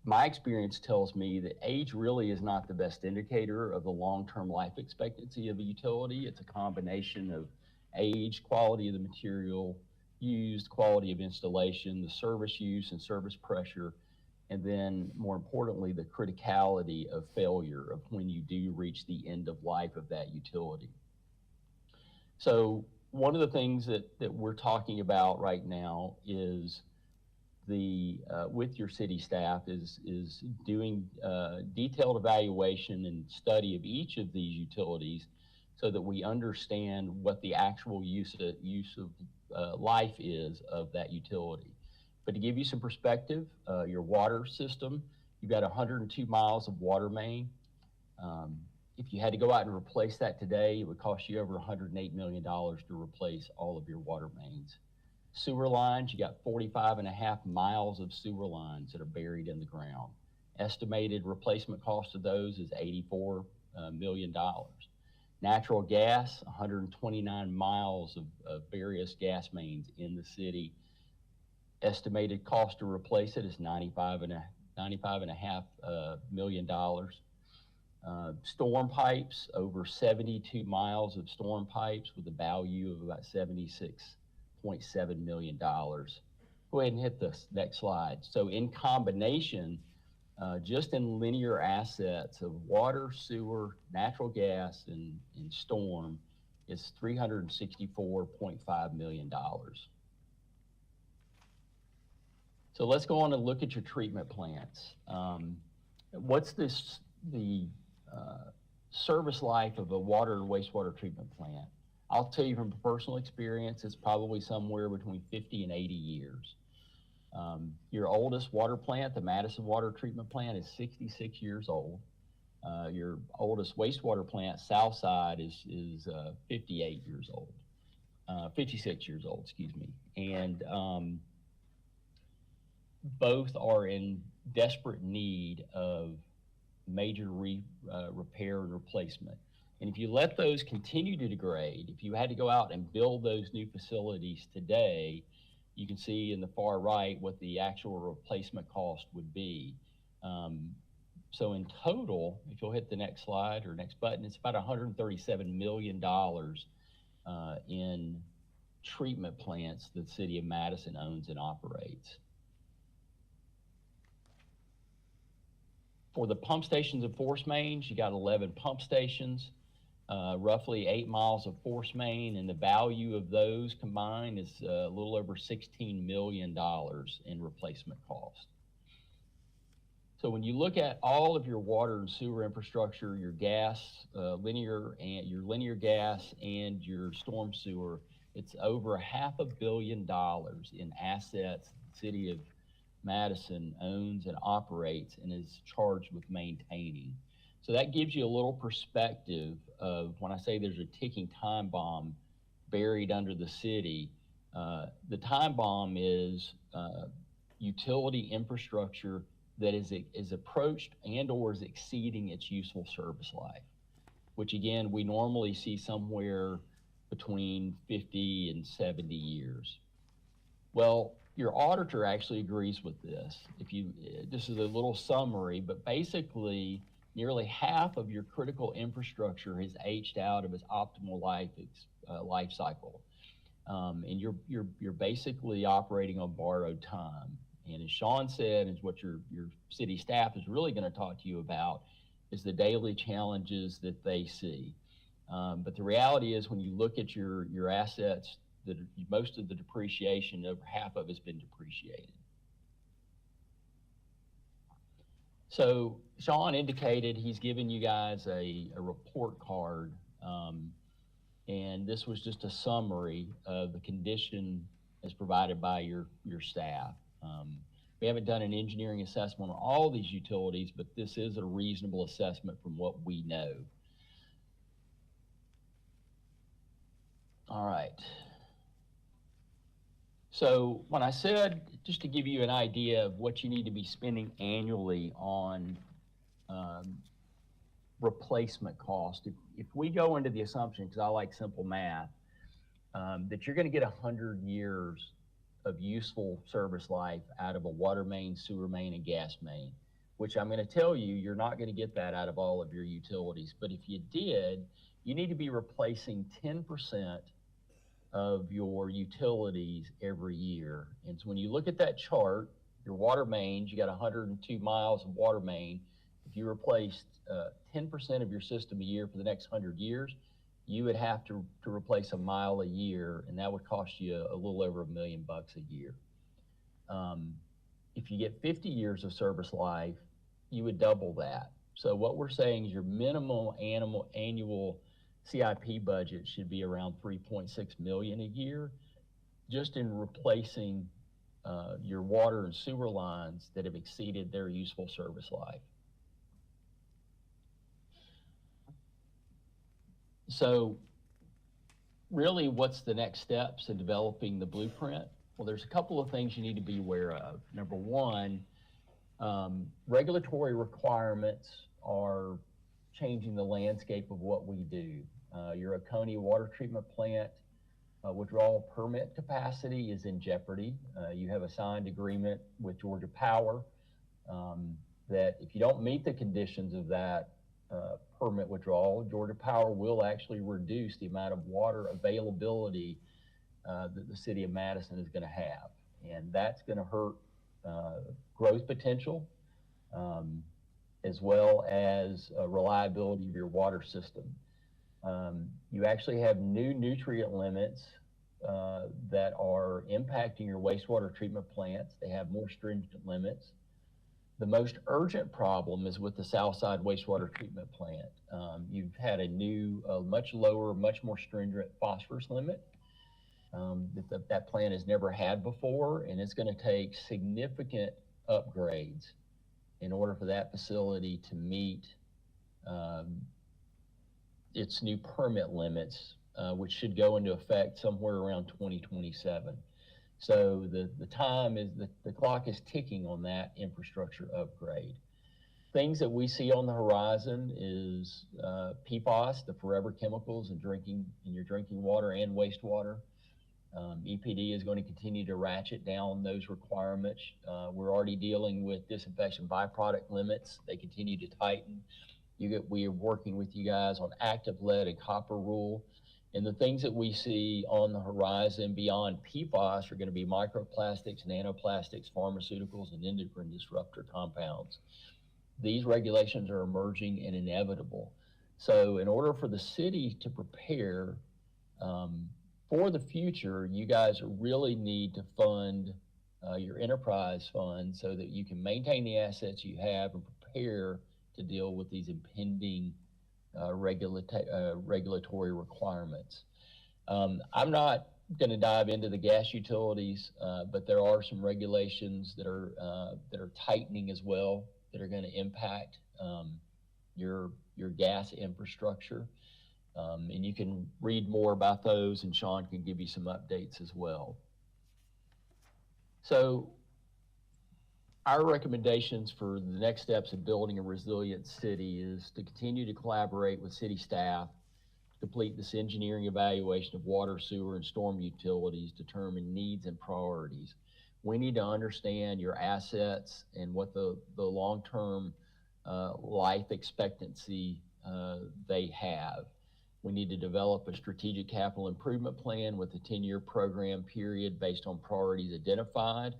My experience tells me that age really is not the best indicator of the long-term life expectancy of a utility. It's a combination of age, quality of the material used, quality of installation, the service use and service pressure, and then more importantly, the criticality of failure of when you do reach the end of life of that utility. So one of the things that we're talking about right now is with your city staff is doing detailed evaluation and study of each of these utilities so that we understand what the actual use of life is of that utility. But to give you some perspective, your water system, you've got 102 miles of water main. If you had to go out and replace that today, it would cost you over $108 million to replace all of your water mains. Sewer lines, you got 45.5 miles of sewer lines that are buried in the ground. Estimated replacement cost of those is $84 million. Natural gas, 129 miles of various gas mains in the city. Estimated cost to replace it is $95.5 million. Storm pipes, over 72 miles of storm pipes with a value of about $76.7 million. Go ahead and hit the next slide. So in combination, just in linear assets of water, sewer, natural gas, and storm is $364.5 million. So let's go on and look at your treatment plants. What's the service life of a water and wastewater treatment plant? I'll tell you from personal experience, it's probably somewhere between 50 and 80 years. Your oldest water plant, the Madison Water Treatment Plant, is 66 years old. Your oldest wastewater plant, Southside, is 58 years old. 56 years old, excuse me. And both are in desperate need of major repair and replacement. And if you let those continue to degrade, if you had to go out and build those new facilities today, you can see in the far right what the actual replacement cost would be. So in total, if you'll hit the next slide or next button, it's about $137 million in treatment plants that the city of Madison owns and operates. For the pump stations and force mains, you got 11 pump stations, roughly 8 miles of force main, and the value of those combined is a little over $16 million in replacement cost. So when you look at all of your water and sewer infrastructure, your gas, linear gas and your storm sewer, it's over $500 million in assets the city of Madison owns and operates and is charged with maintaining. So that gives you a little perspective of when I say there's a ticking time bomb buried under the city. The time bomb is utility infrastructure that is approached and or is exceeding its useful service life, which again, we normally see somewhere between 50 and 70 years. Well, your auditor actually agrees with this. This is a little summary, but basically nearly half of your critical infrastructure has aged out of its optimal life cycle. And you're basically operating on borrowed time. And as Sean said, is what your city staff is really going to talk to you about is the daily challenges that they see. But the reality is when you look at your assets, most of the depreciation, over half of it has been depreciated. So Sean indicated he's given you guys a report card, and this was just a summary of the condition as provided by your staff. We haven't done an engineering assessment on all these utilities, but this is a reasonable assessment from what we know. All right. So when I said, just to give you an idea of what you need to be spending annually on replacement cost, if we go into the assumption, because I like simple math, that you're going to get 100 years of useful service life out of a water main, sewer main, and gas main, which I'm going to tell you, you're not going to get that out of all of your utilities. But if you did, you need to be replacing 10% of your utilities every year. And so when you look at that chart your water mains, you got 102 miles of water main. If you replaced 10% of your system a year for the next 100 years, you would have to replace a mile a year, and that would cost you a little over $1 million a year. If you get 50 years of service life, you would double that. So what we're saying is your minimum annual CIP budget should be around $3.6 million a year, just in replacing your water and sewer lines that have exceeded their useful service life. So really, what's the next steps in developing the blueprint? Well, there's a couple of things you need to be aware of. Number one, regulatory requirements are changing the landscape of what we do. Your Oconee water treatment plant withdrawal permit capacity is in jeopardy. You have a signed agreement with Georgia Power that if you don't meet the conditions of that permit withdrawal, Georgia Power will actually reduce the amount of water availability that the city of Madison is going to have. And that's going to hurt growth potential as well as reliability of your water system. You actually have new nutrient limits that are impacting your wastewater treatment plants. They have more stringent limits. The most urgent problem is with the Southside wastewater treatment plant. You've had a new, much lower, much more stringent phosphorus limit that plant has never had before, and it's going to take significant upgrades in order for that facility to meet its new permit limits, which should go into effect somewhere around 2027. So the clock is ticking on that infrastructure upgrade. Things that we see on the horizon is PFAS, the forever chemicals in your drinking water and wastewater. EPD is going to continue to ratchet down those requirements. We're already dealing with disinfection byproduct limits. They continue to tighten. We are working with you guys on active lead and copper rule. And the things that we see on the horizon beyond PFAS are going to be microplastics, nanoplastics, pharmaceuticals, and endocrine disruptor compounds. These regulations are emerging and inevitable. So in order for the city to prepare for the future, you guys really need to fund your enterprise fund so that you can maintain the assets you have and prepare to deal with these impending regulatory requirements. I'm not going to dive into the gas utilities, but there are some regulations that are tightening as well that are going to impact your gas infrastructure. And you can read more about those, and Sean can give you some updates as well. So our recommendations for the next steps in building a resilient city is to continue to collaborate with city staff, complete this engineering evaluation of water, sewer, and storm utilities, determine needs and priorities. We need to understand your assets and what the long-term life expectancy they have. We need to develop a strategic capital improvement plan with a 10-year program period based on priorities identified.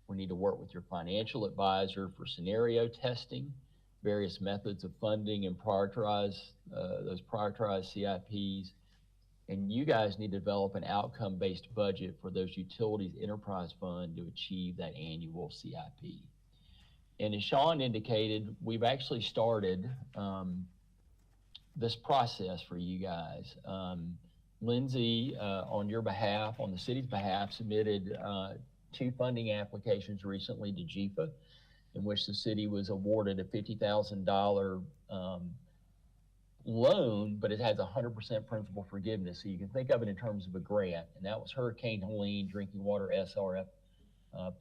We need to work with your financial advisor for scenario testing, various methods of funding, and prioritize those prioritized CIPs. And you guys need to develop an outcome-based budget for those utilities enterprise fund to achieve that annual CIP. And as Sean indicated, we've actually started this process for you guys. Lindsay, on your behalf, on the city's behalf, submitted 2 funding applications recently to GFA, in which the city was awarded a $50,000 loan, but it has 100% principal forgiveness. So you can think of it in terms of a grant, and that was Hurricane Helene Drinking Water SRF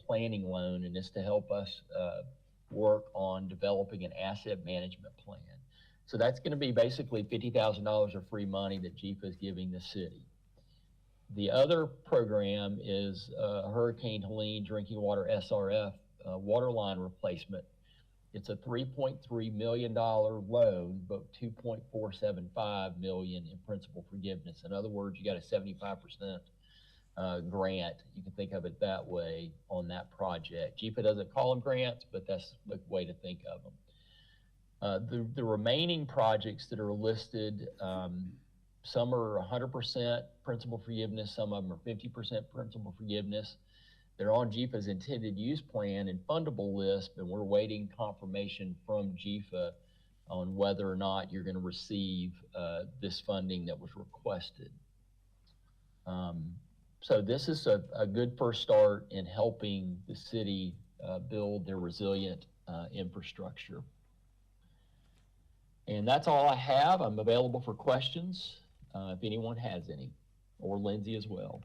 planning loan, and it's to help us work on developing an asset management plan. So that's going to be basically $50,000 of free money that GFA is giving the city. The other program is Hurricane Helene Drinking Water SRF water line replacement. It's a $3.3 million loan, but $2.475 million in principal forgiveness. In other words, you got a 75% grant. You can think of it that way on that project. GFA doesn't call them grants, but that's the way to think of them. The remaining projects that are listed, some are 100% principal forgiveness, some of them are 50% principal forgiveness. They're on GFA's intended use plan and fundable list, and we're waiting confirmation from GFA on whether or not you're going to receive this funding that was requested. So this is a good first start in helping the city build their resilient infrastructure. And that's all I have. I'm available for questions if anyone has any, or Lindsay as well.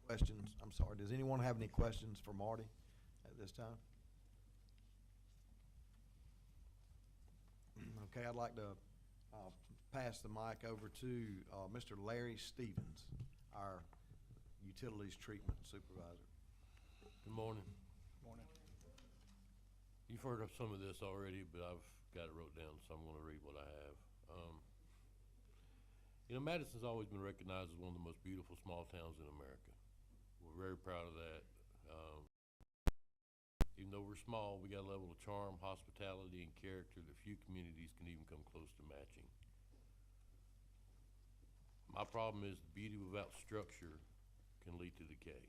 Questions? I'm sorry, does anyone have any questions for Marty at this time? Okay, I'd like to pass the mic over to Mr. Larry Stevens, our Utilities Treatment Supervisor. Good morning. Morning. You've heard of some of this already, but I've got it wrote down, so I'm going to read what I have. You know, Madison's always been recognized as one of the most beautiful small towns in America. We're very proud of that. Even though we're small, we got a level of charm, hospitality, and character that few communities can even come close to matching. My problem is the beauty without structure can lead to decay.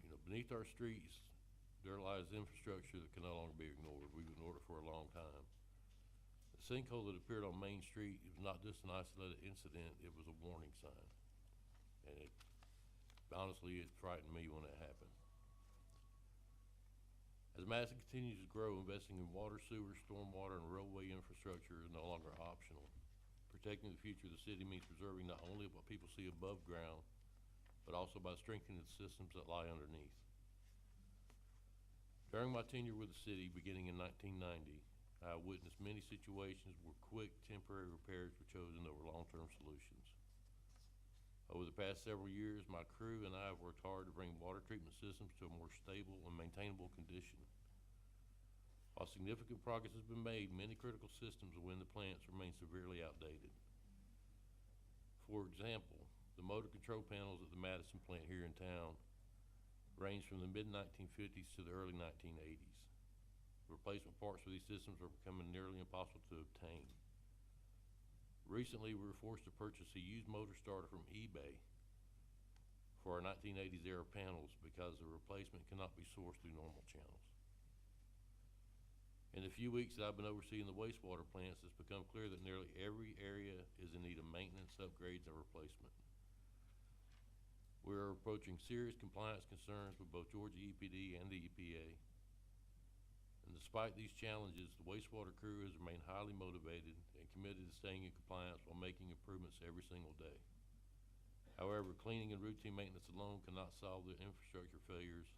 You know, beneath our streets, there lies infrastructure that can no longer be ignored. We've ignored it for a long time. The sinkhole that appeared on Main Street was not just an isolated incident, it was a warning sign. And honestly, it frightened me when it happened. As Madison continues to grow, investing in water, sewer, stormwater, and railway infrastructure is no longer optional. Protecting the future of the city means preserving not only what people see above ground, but also by strengthening the systems that lie underneath. During my tenure with the city, beginning in 1990, I witnessed many situations where quick, temporary repairs were chosen over long-term solutions. Over the past several years, my crew and I have worked hard to bring water treatment systems to a more stable and maintainable condition. While significant progress has been made, many critical systems within the plants remain severely outdated. For example, the motor control panels at the Madison plant here in town range from the mid-1950s to the early 1980s. Replacement parts for these systems are becoming nearly impossible to obtain. Recently, we were forced to purchase a used motor starter from eBay for our 1980s era panels because the replacement cannot be sourced through normal channels. In the few weeks that I've been overseeing the wastewater plants, it's become clear that nearly every area is in need of maintenance, upgrades, and replacement. We are approaching serious compliance concerns with both Georgia EPD and the EPA. And despite these challenges, the wastewater crew has remained highly motivated and committed to staying in compliance while making improvements every single day. However, cleaning and routine maintenance alone cannot solve the infrastructure failures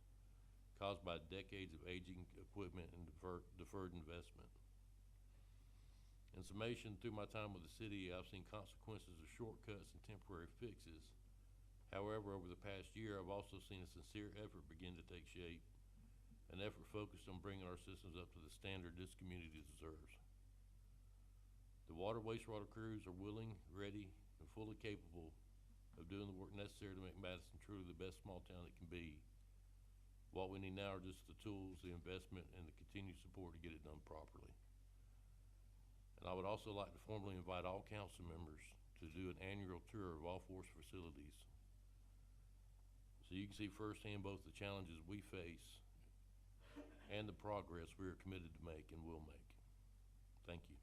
caused by decades of aging equipment and deferred investment. In summation, through my time with the city, I've seen consequences of shortcuts and temporary fixes. However, over the past year, I've also seen a sincere effort begin to take shape, an effort focused on bringing our systems up to the standard this community deserves. The water wastewater crews are willing, ready, and fully capable of doing the work necessary to make Madison truly the best small town it can be. What we need now are just the tools, the investment, and the continued support to get it done properly. And I would also like to formally invite all council members to do an annual tour of all 4 facilities, so you can see firsthand both the challenges we face and the progress we are committed to make and will make. Thank you.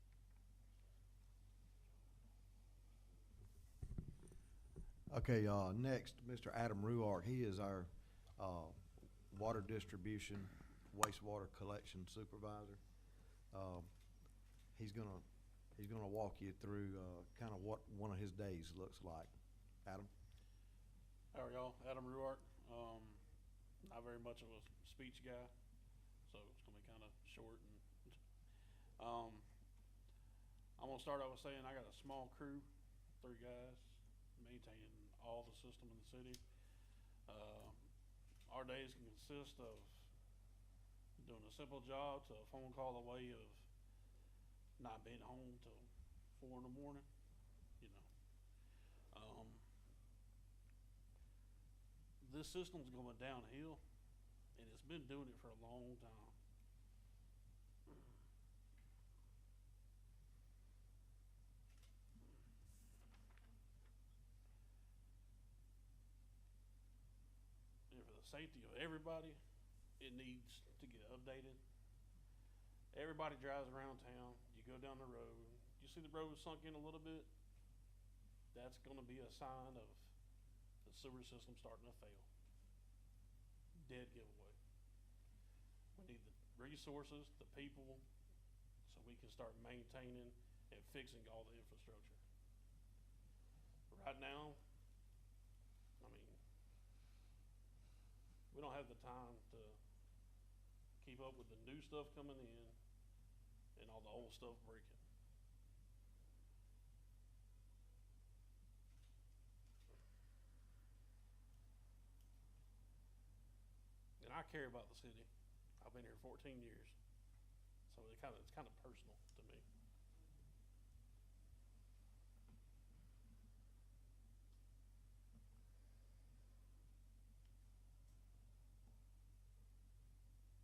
Okay, next, Mr. Adam Ruark. He is our water distribution, wastewater collection supervisor. He's gonna walk you through kind of what one of his days looks like. Adam? How are y'all? Adam Ruark. Not very much of a speech guy, so it's gonna be kind of short. And I'm gonna start out with saying I got a small crew, 3 guys, maintaining all the system in the city. Our days can consist of doing a simple job to a phone call away of not being home till 4 in the morning, you know. This system's going downhill, and it's been doing it for a long time. And for the safety of everybody, it needs to get updated. Everybody drives around town, you go down the road, you see the road sunk in a little bit, that's gonna be a sign of the sewer system starting to fail. Dead giveaway. We need the resources, the people, so we can start maintaining and fixing all the infrastructure. Right now, I mean, we don't have the time to keep up with the new stuff coming in and all the old stuff breaking. And I care about the city. I've been here 14 years. So it's kind of personal to me.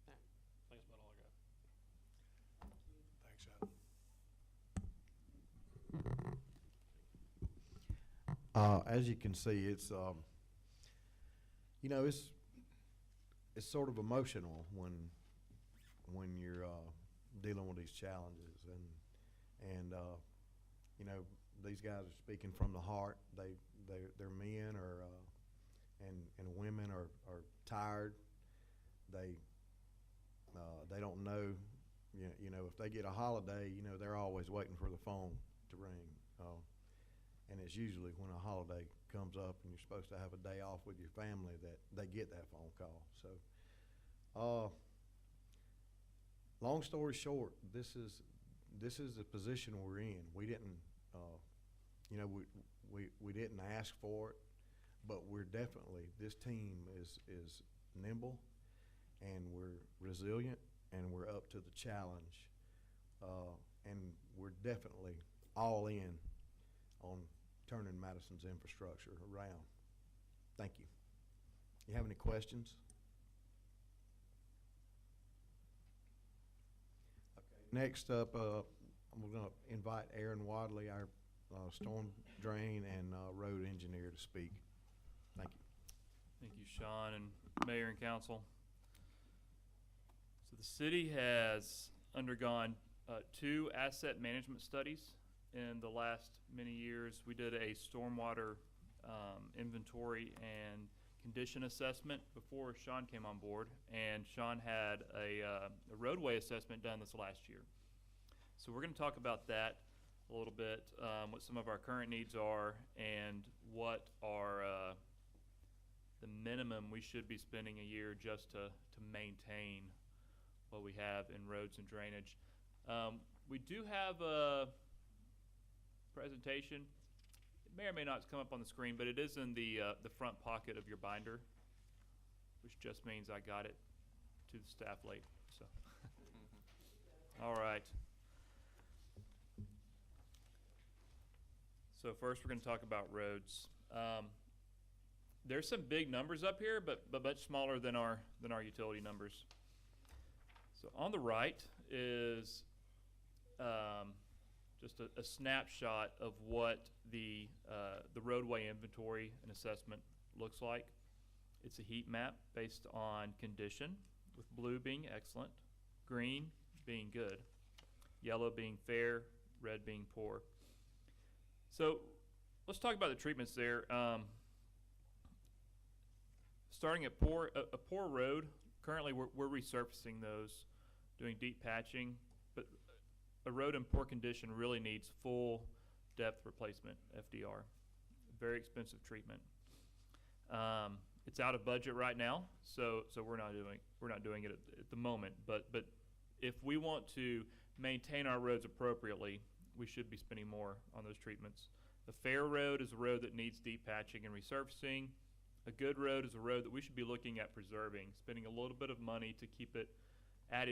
Yeah, I think that's about all I got. Thanks, Adam. As you can see, it's, you know, it's sort of emotional when you're dealing with these challenges, and you know, these guys are speaking from the heart. Their men are and women are tired. They don't know, you know, if they get a holiday, you know, they're always waiting for the phone to ring. And it's usually when a holiday comes up and you're supposed to have a day off with your family that they get that phone call. So, long story short, this is the position we're in. We didn't, you know, we didn't ask for it, but we're definitely, this team is nimble, and we're resilient, and we're up to the challenge, and we're definitely all in on turning Madison's infrastructure around. Thank you. You have any questions? Okay. Next up, we're going to invite Aaron Wadley, our storm drain and road engineer, to speak. Thank you. Thank you, Sean, and Mayor and Council. So the city has undergone 2 asset management studies in the last many years. We did a stormwater inventory and condition assessment before Sean came on board, and Sean had a roadway assessment done this last year. So we're going to talk about that a little bit, what some of our current needs are, and what are the minimum we should be spending a year just to maintain what we have in roads and drainage. We do have a presentation. It may or may not come up on the screen, but it is in the front pocket of your binder, which just means I got it to the staff late. So, all right. So first, we're going to talk about roads. There's some big numbers up here, but much smaller than our utility numbers. So on the right is just a snapshot of what the roadway inventory and assessment looks like. It's a heat map based on condition, with blue being excellent, green being good, yellow being fair, red being poor. So let's talk about the treatments there. Starting at a poor road, currently we're resurfacing those, doing deep patching, but a road in poor condition really needs full depth replacement, FDR. Very expensive treatment. It's out of budget right now, so we're not doing it at the moment. But if we want to maintain our roads appropriately, we should be spending more on those treatments. A fair road is a road that needs deep patching and resurfacing. A good road is a road that we should be looking at preserving, spending a little bit of money to keep it add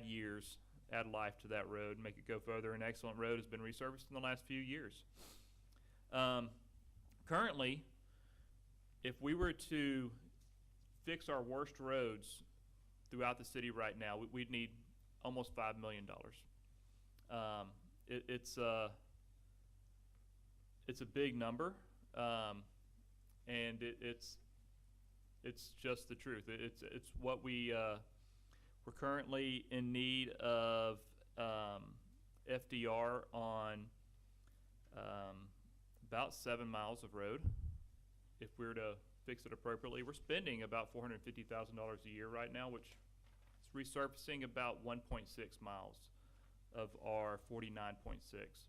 years add life to that road, make it go further. An excellent road has been resurfaced in the last few years. Currently, if we were to fix our worst roads throughout the city right now, we'd need almost $5 million. It's a big number, and it's just the truth. It's what we're currently in need of FDR on about 7 miles of road. If we were to fix it appropriately, we're spending about $450,000 a year right now, which is resurfacing about 1.6 miles of our 49.6.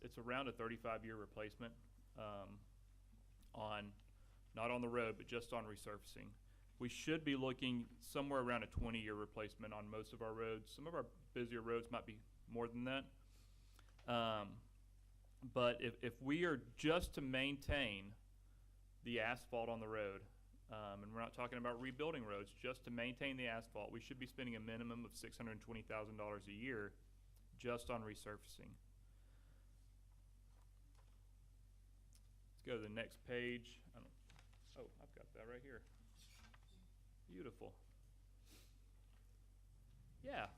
It's around a 35-year replacement not on the road, but just on resurfacing. We should be looking somewhere around a 20-year replacement on most of our roads. Some of our busier roads might be more than that. But if we are just to maintain the asphalt on the road, and we're not talking about rebuilding roads, just to maintain the asphalt, we should be spending a minimum of $620,000 a year just on resurfacing. Let's go to the next page. Oh, I've got that right here. Beautiful. Yeah.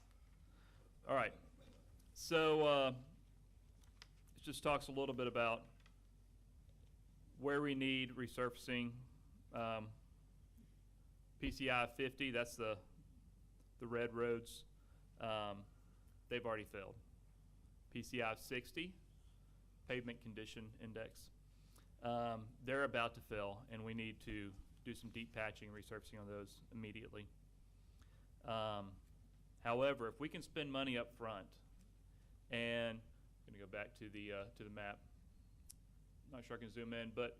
All right. So it just talks a little bit about where we need resurfacing. PCI 50, that's the red roads. They've already failed. PCI 60, pavement condition index. They're about to fail, and we need to do some deep patching and resurfacing on those immediately. However, if we can spend money up front, and I'm going to go back to the map. I'm not sure I can zoom in, but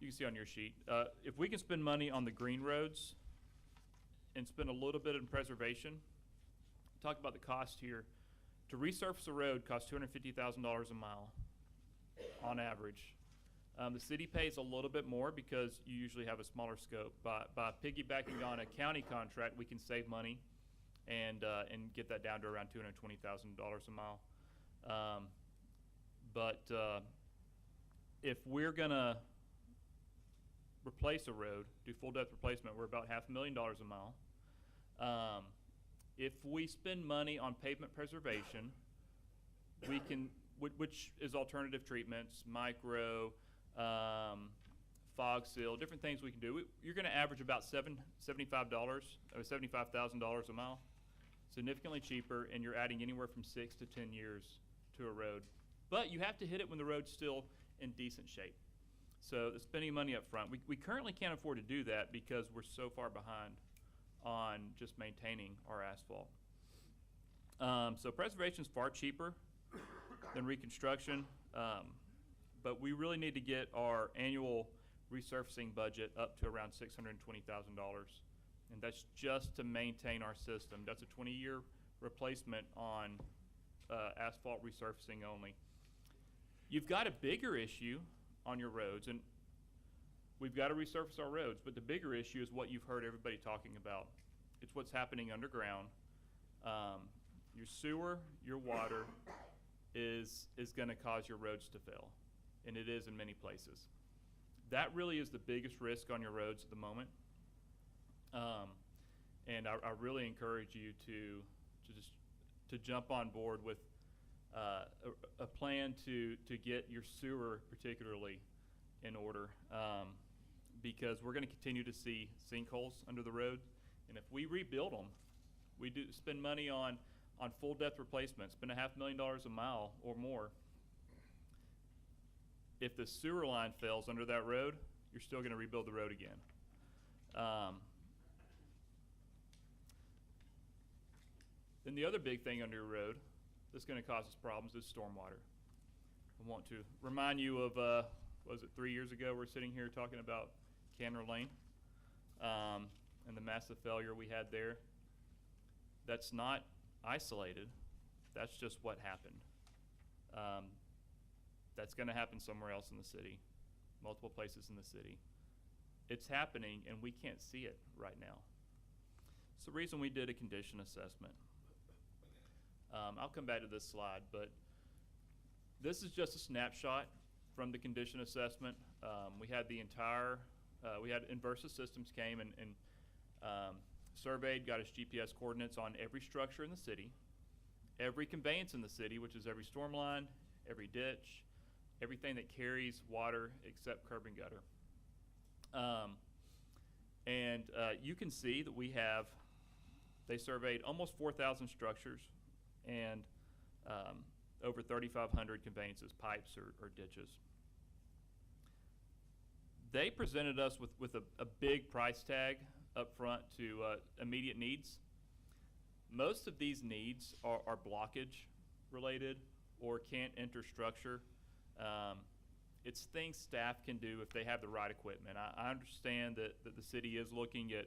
you can see on your sheet. If we can spend money on the green roads and spend a little bit in preservation, talk about the cost here. To resurface a road costs $250,000 a mile on average. The city pays a little bit more because you usually have a smaller scope. By piggybacking on a county contract, we can save money and get that down to around $220,000 a mile. But if we're gonna replace a road, do full depth replacement, we're about $500,000 a mile. If we spend money on pavement preservation, we can, which is alternative treatments, micro, fog seal, different things we can do. You're going to average about $75,000 a mile, significantly cheaper, and you're adding anywhere from 6 to 10 years to a road. But you have to hit it when the road's still in decent shape. So the spending money up front, we currently can't afford to do that because we're so far behind on just maintaining our asphalt. So preservation is far cheaper than reconstruction, but we really need to get our annual resurfacing budget up to around $620,000, and that's just to maintain our system. That's a 20-year replacement on asphalt resurfacing only. You've got a bigger issue on your roads, and we've got to resurface our roads, but the bigger issue is what you've heard everybody talking about. It's what's happening underground. Your sewer, your water is going to cause your roads to fail, and it is in many places. That really is the biggest risk on your roads at the moment. And I really encourage you to jump on board with a plan to get your sewer particularly in order, because we're going to continue to see sinkholes under the road, and if we rebuild them, we do spend money on full depth replacement, spend $500,000 a mile or more. If the sewer line fails under that road, you're still going to rebuild the road again. Then the other big thing under your road that's going to cause us problems is stormwater. I want to remind you of, was it 3 years ago, we're sitting here talking about Canner Lane and the massive failure we had there. That's not isolated. That's just what happened. That's going to happen somewhere else in the city, multiple places in the city. It's happening, and we can't see it right now. It's the reason we did a condition assessment. I'll come back to this slide, but this is just a snapshot from the condition assessment. We had the entire, we had Inversa Systems came and surveyed, got us GPS coordinates on every structure in the city, every conveyance in the city, which is every storm line, every ditch, everything that carries water except curb and gutter. You can see that we have, they surveyed almost 4,000 structures and over 3,500 conveyances, pipes, or ditches. They presented us with a big price tag up front to immediate needs. Most of these needs are blockage related or can't enter structure. It's things staff can do if they have the right equipment. I understand that the city is looking at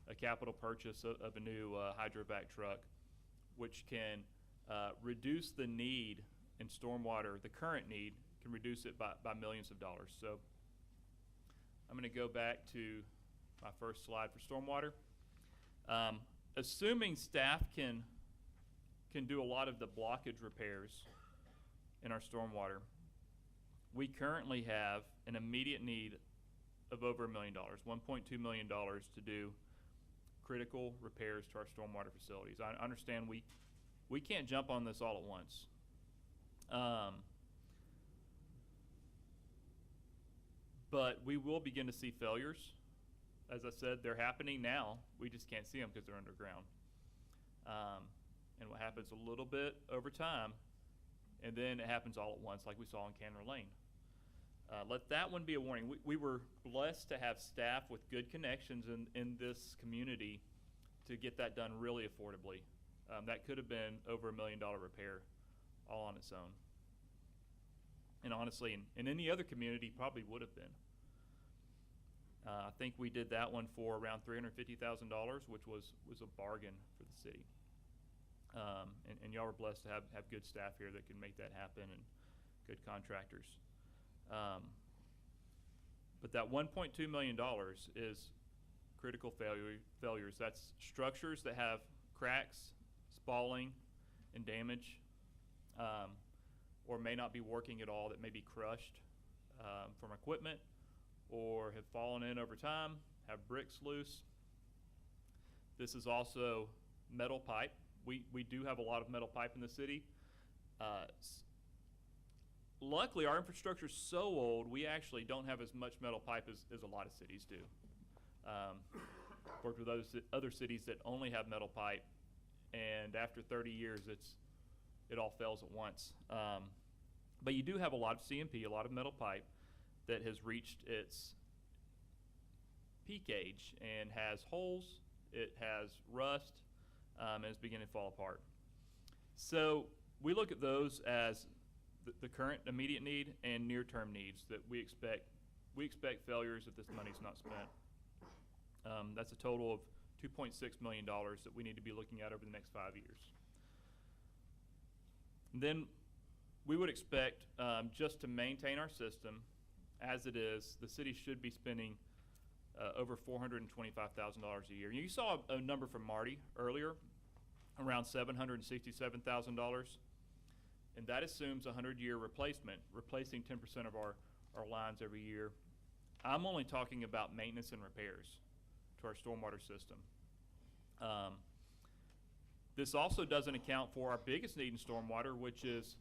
a capital purchase of a new hydrovac truck, which can reduce the need in stormwater, the current need, can reduce it by millions of dollars. So I'm going to go back to my first slide for stormwater. Assuming staff can do a lot of the blockage repairs in our stormwater, we currently have an immediate need of over $1 million, $1.2 million to do critical repairs to our stormwater facilities. I understand we can't jump on this all at once. But we will begin to see failures. As I said, they're happening now. We just can't see them because they're underground. And what happens a little bit over time, and then it happens all at once, like we saw in Canner Lane. Let that one be a warning. We were blessed to have staff with good connections in this community to get that done really affordably. That could have been over $1 million repair all on its own. And honestly, in any other community, probably would have been. I think we did that one for around $350,000, which was a bargain for the city. And y'all were blessed to have good staff here that can make that happen and good contractors. But that $1.2 million is critical failures. That's structures that have cracks, spalling, and damage, or may not be working at all, that may be crushed from equipment, or have fallen in over time, have bricks loose. This is also metal pipe. We do have a lot of metal pipe in the city. Luckily, our infrastructure is so old, we actually don't have as much metal pipe as a lot of cities do. Worked with other cities that only have metal pipe, and after 30 years, it all fails at once. But you do have a lot of CMP, a lot of metal pipe that has reached its peak age and has holes, it has rust, and it's beginning to fall apart. So we look at those as the current immediate need and near-term needs that we expect failures if this money's not spent. That's a total of $2.6 million that we need to be looking at over the next 5 years. And then we would expect, just to maintain our system as it is, the city should be spending over $425,000 a year. You saw a number from Marty earlier, around $767,000. And that assumes a 100-year replacement, replacing 10% of our lines every year. I'm only talking about maintenance and repairs to our stormwater system. This also doesn't account for our biggest need in stormwater, which is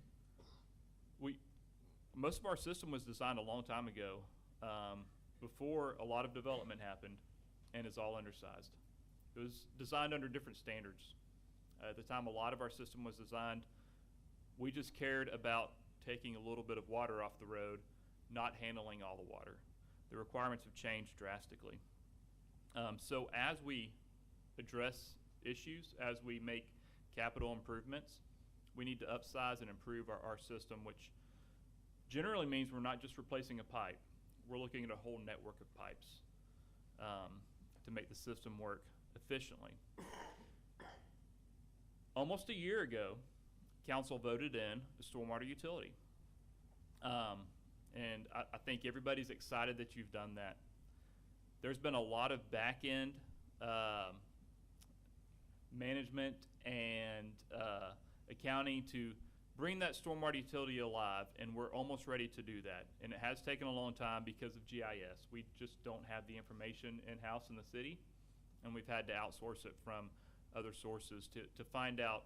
most of our system was designed a long time ago, before a lot of development happened, and is all undersized. It was designed under different standards. At the time a lot of our system was designed, we just cared about taking a little bit of water off the road, not handling all the water. The requirements have changed drastically. So as we address issues, as we make capital improvements, we need to upsize and improve our system, which generally means we're not just replacing a pipe. We're looking at a whole network of pipes to make the system work efficiently. Almost a year ago, Council voted in a stormwater utility. And I think everybody's excited that you've done that. There's been a lot of back-end management and accounting to bring that stormwater utility alive, and we're almost ready to do that. And it has taken a long time because of GIS. We just don't have the information in-house in the city, and we've had to outsource it from other sources to find out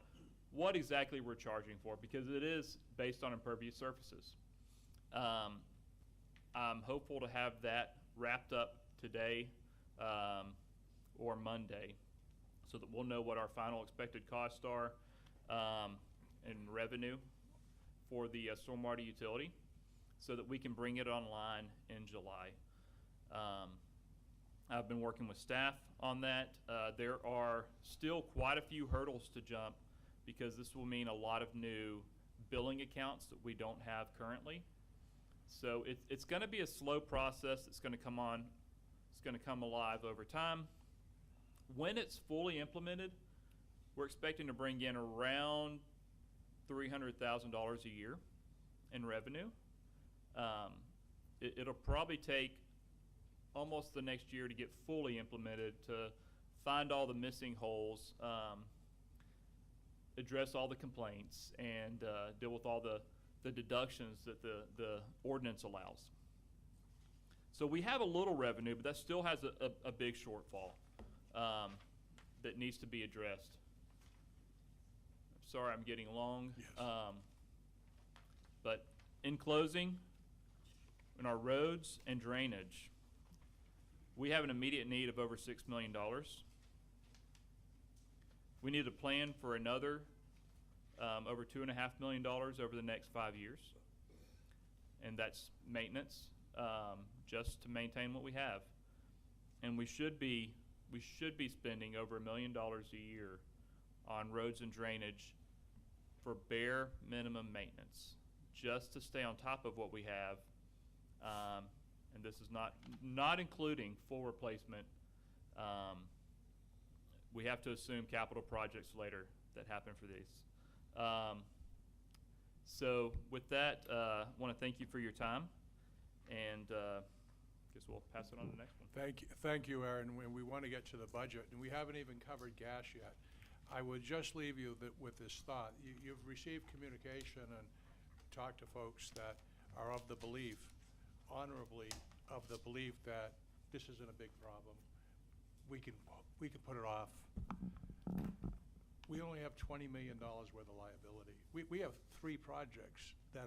what exactly we're charging for, because it is based on impervious surfaces. I'm hopeful to have that wrapped up today or Monday, so that we'll know what our final expected costs are and revenue for the stormwater utility, so that we can bring it online in July. I've been working with staff on that. There are still quite a few hurdles to jump, because this will mean a lot of new billing accounts that we don't have currently. So it's going to be a slow process. It's going to come on. It's going to come alive over time. When it's fully implemented, we're expecting to bring in around $300,000 a year in revenue. It'll probably take almost the next year to get fully implemented, to find all the missing holes, address all the complaints, and deal with all the deductions that the ordinance allows. So we have a little revenue, but that still has a big shortfall that needs to be addressed. Sorry, I'm getting long. Yes. But in closing, in our roads and drainage, we have an immediate need of over $6 million. We need a plan for another over $2.5 million over the next 5 years. And that's maintenance, just to maintain what we have. And we should be spending over $1 million a year on roads and drainage for bare minimum maintenance, just to stay on top of what we have. And this is not including full replacement. We have to assume capital projects later that happen for these. So with that, I want to thank you for your time, and guess we'll pass it on to the next one. Thank you, Aaron. We want to get to the budget, and we haven't even covered gas yet. I would just leave you with this thought. You've received communication and talked to folks that are of the belief, honorably of the belief, that this isn't a big problem. We can put it off. We only have $20 million worth of liability. We have 3 projects that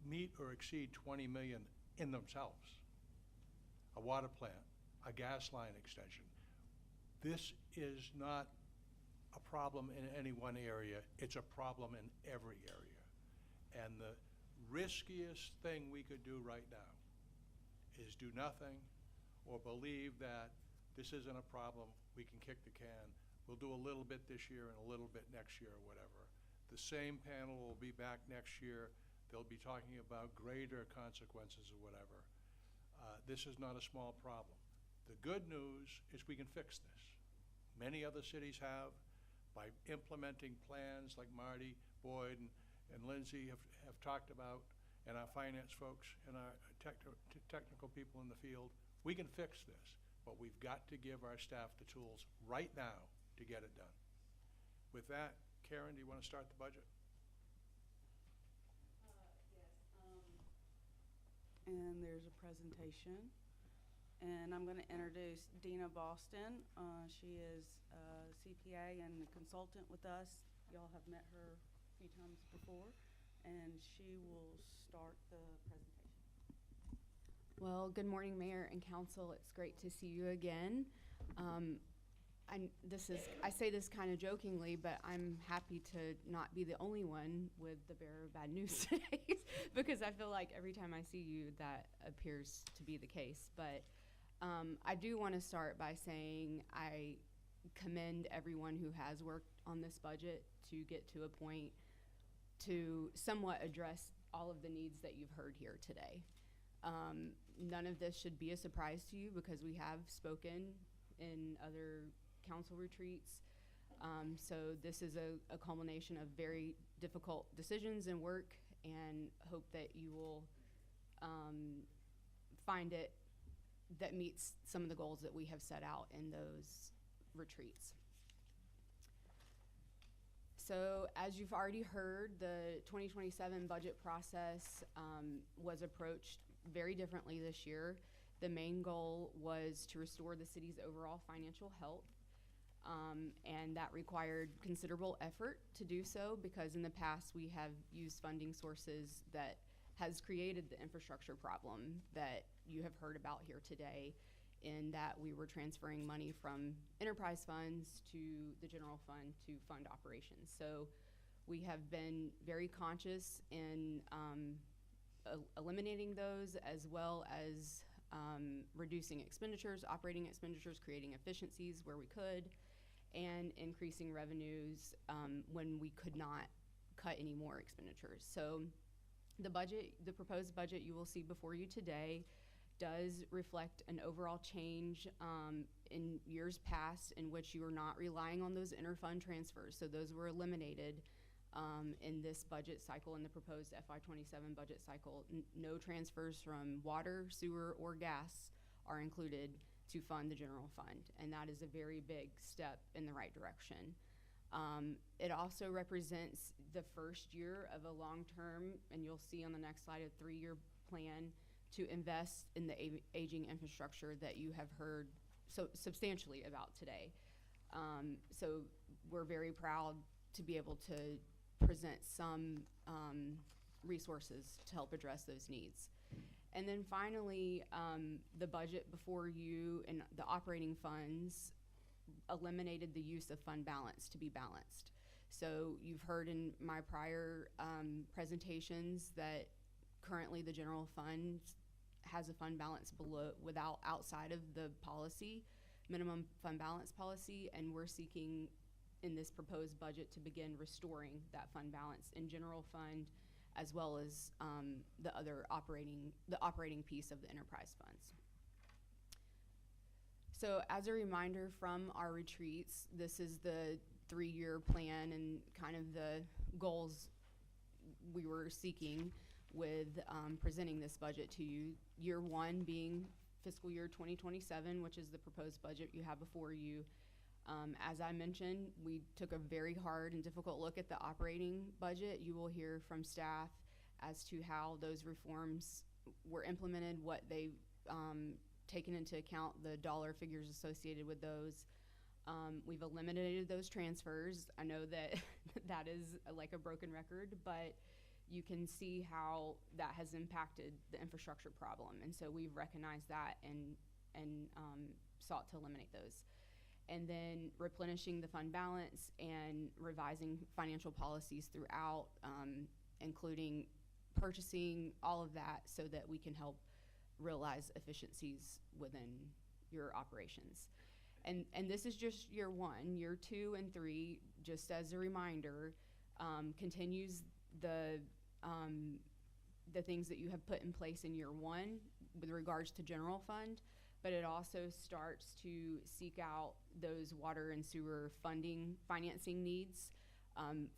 meet or exceed 20 million in themselves. A water plant, a gas line extension. This is not a problem in any one area. It's a problem in every area. And the riskiest thing we could do right now is do nothing, or believe that this isn't a problem, we can kick the can. We'll do a little bit this year and a little bit next year or whatever. The same panel will be back next year. They'll be talking about greater consequences or whatever. This is not a small problem. The good news is we can fix this. Many other cities have, by implementing plans like Marty Boyd and Lindsay have talked about, and our finance folks and our technical people in the field. We can fix this, but we've got to give our staff the tools right now to get it done. With that, Karen, do you want to start the budget? And there's a presentation. And I'm going to introduce Dina Boston. She is a CPA and a consultant with us. Y'all have met her a few times before. And she will start the presentation. Well, good morning, Mayor and Council. It's great to see you again. I say this kind of jokingly, but I'm happy to not be the only one with the bearer of bad news today, because I feel like every time I see you, that appears to be the case. But I do want to start by saying I commend everyone who has worked on this budget to get to a point to somewhat address all of the needs that you've heard here today. None of this should be a surprise to you, because we have spoken in other council retreats. So this is a culmination of very difficult decisions and work, and hope that you will find it that meets some of the goals that we have set out in those retreats. So as you've already heard, the 2027 budget process was approached very differently this year. The main goal was to restore the city's overall financial health, and that required considerable effort to do so because in the past we have used funding sources that has created the infrastructure problem that you have heard about here today, in that we were transferring money from enterprise funds to the general fund to fund operations. So we have been very conscious in eliminating those, as well as reducing expenditures, operating expenditures, creating efficiencies where we could, and increasing revenues when we could not cut any more expenditures. So the budget, the proposed budget you will see before you today, does reflect an overall change in years past in which you are not relying on those interfund transfers. So those were eliminated in this budget cycle, in the proposed FY27 budget cycle. No transfers from water, sewer, or gas are included to fund the general fund, and that is a very big step in the right direction. It also represents the first year of a long-term, and you'll see on the next slide, a 3-year plan to invest in the aging infrastructure that you have heard so substantially about today. So we're very proud to be able to present some resources to help address those needs. And then finally, the budget before you and the operating funds eliminated the use of fund balance to be balanced. So you've heard in my prior presentations that currently the general fund has a fund balance outside of the policy, minimum fund balance policy, and we're seeking in this proposed budget to begin restoring that fund balance in general fund, as well as the operating piece of the enterprise funds. So as a reminder from our retreats, this is the 3-year plan and kind of the goals we were seeking with presenting this budget to you. Year 1 being fiscal year 2027, which is the proposed budget you have before you. As I mentioned, we took a very hard and difficult look at the operating budget. You will hear from staff as to how those reforms were implemented, what they've taken into account, the dollar figures associated with those. We've eliminated those transfers. I know that that is like a broken record, but you can see how that has impacted the infrastructure problem. And so we've recognized that and sought to eliminate those. And then replenishing the fund balance and revising financial policies throughout, including purchasing, all of that, so that we can help realize efficiencies within your operations. And this is just year 1. Year 2 and 3, just as a reminder, continues the things that you have put in place in year 1 with regards to general fund, but it also starts to seek out those water and sewer financing needs.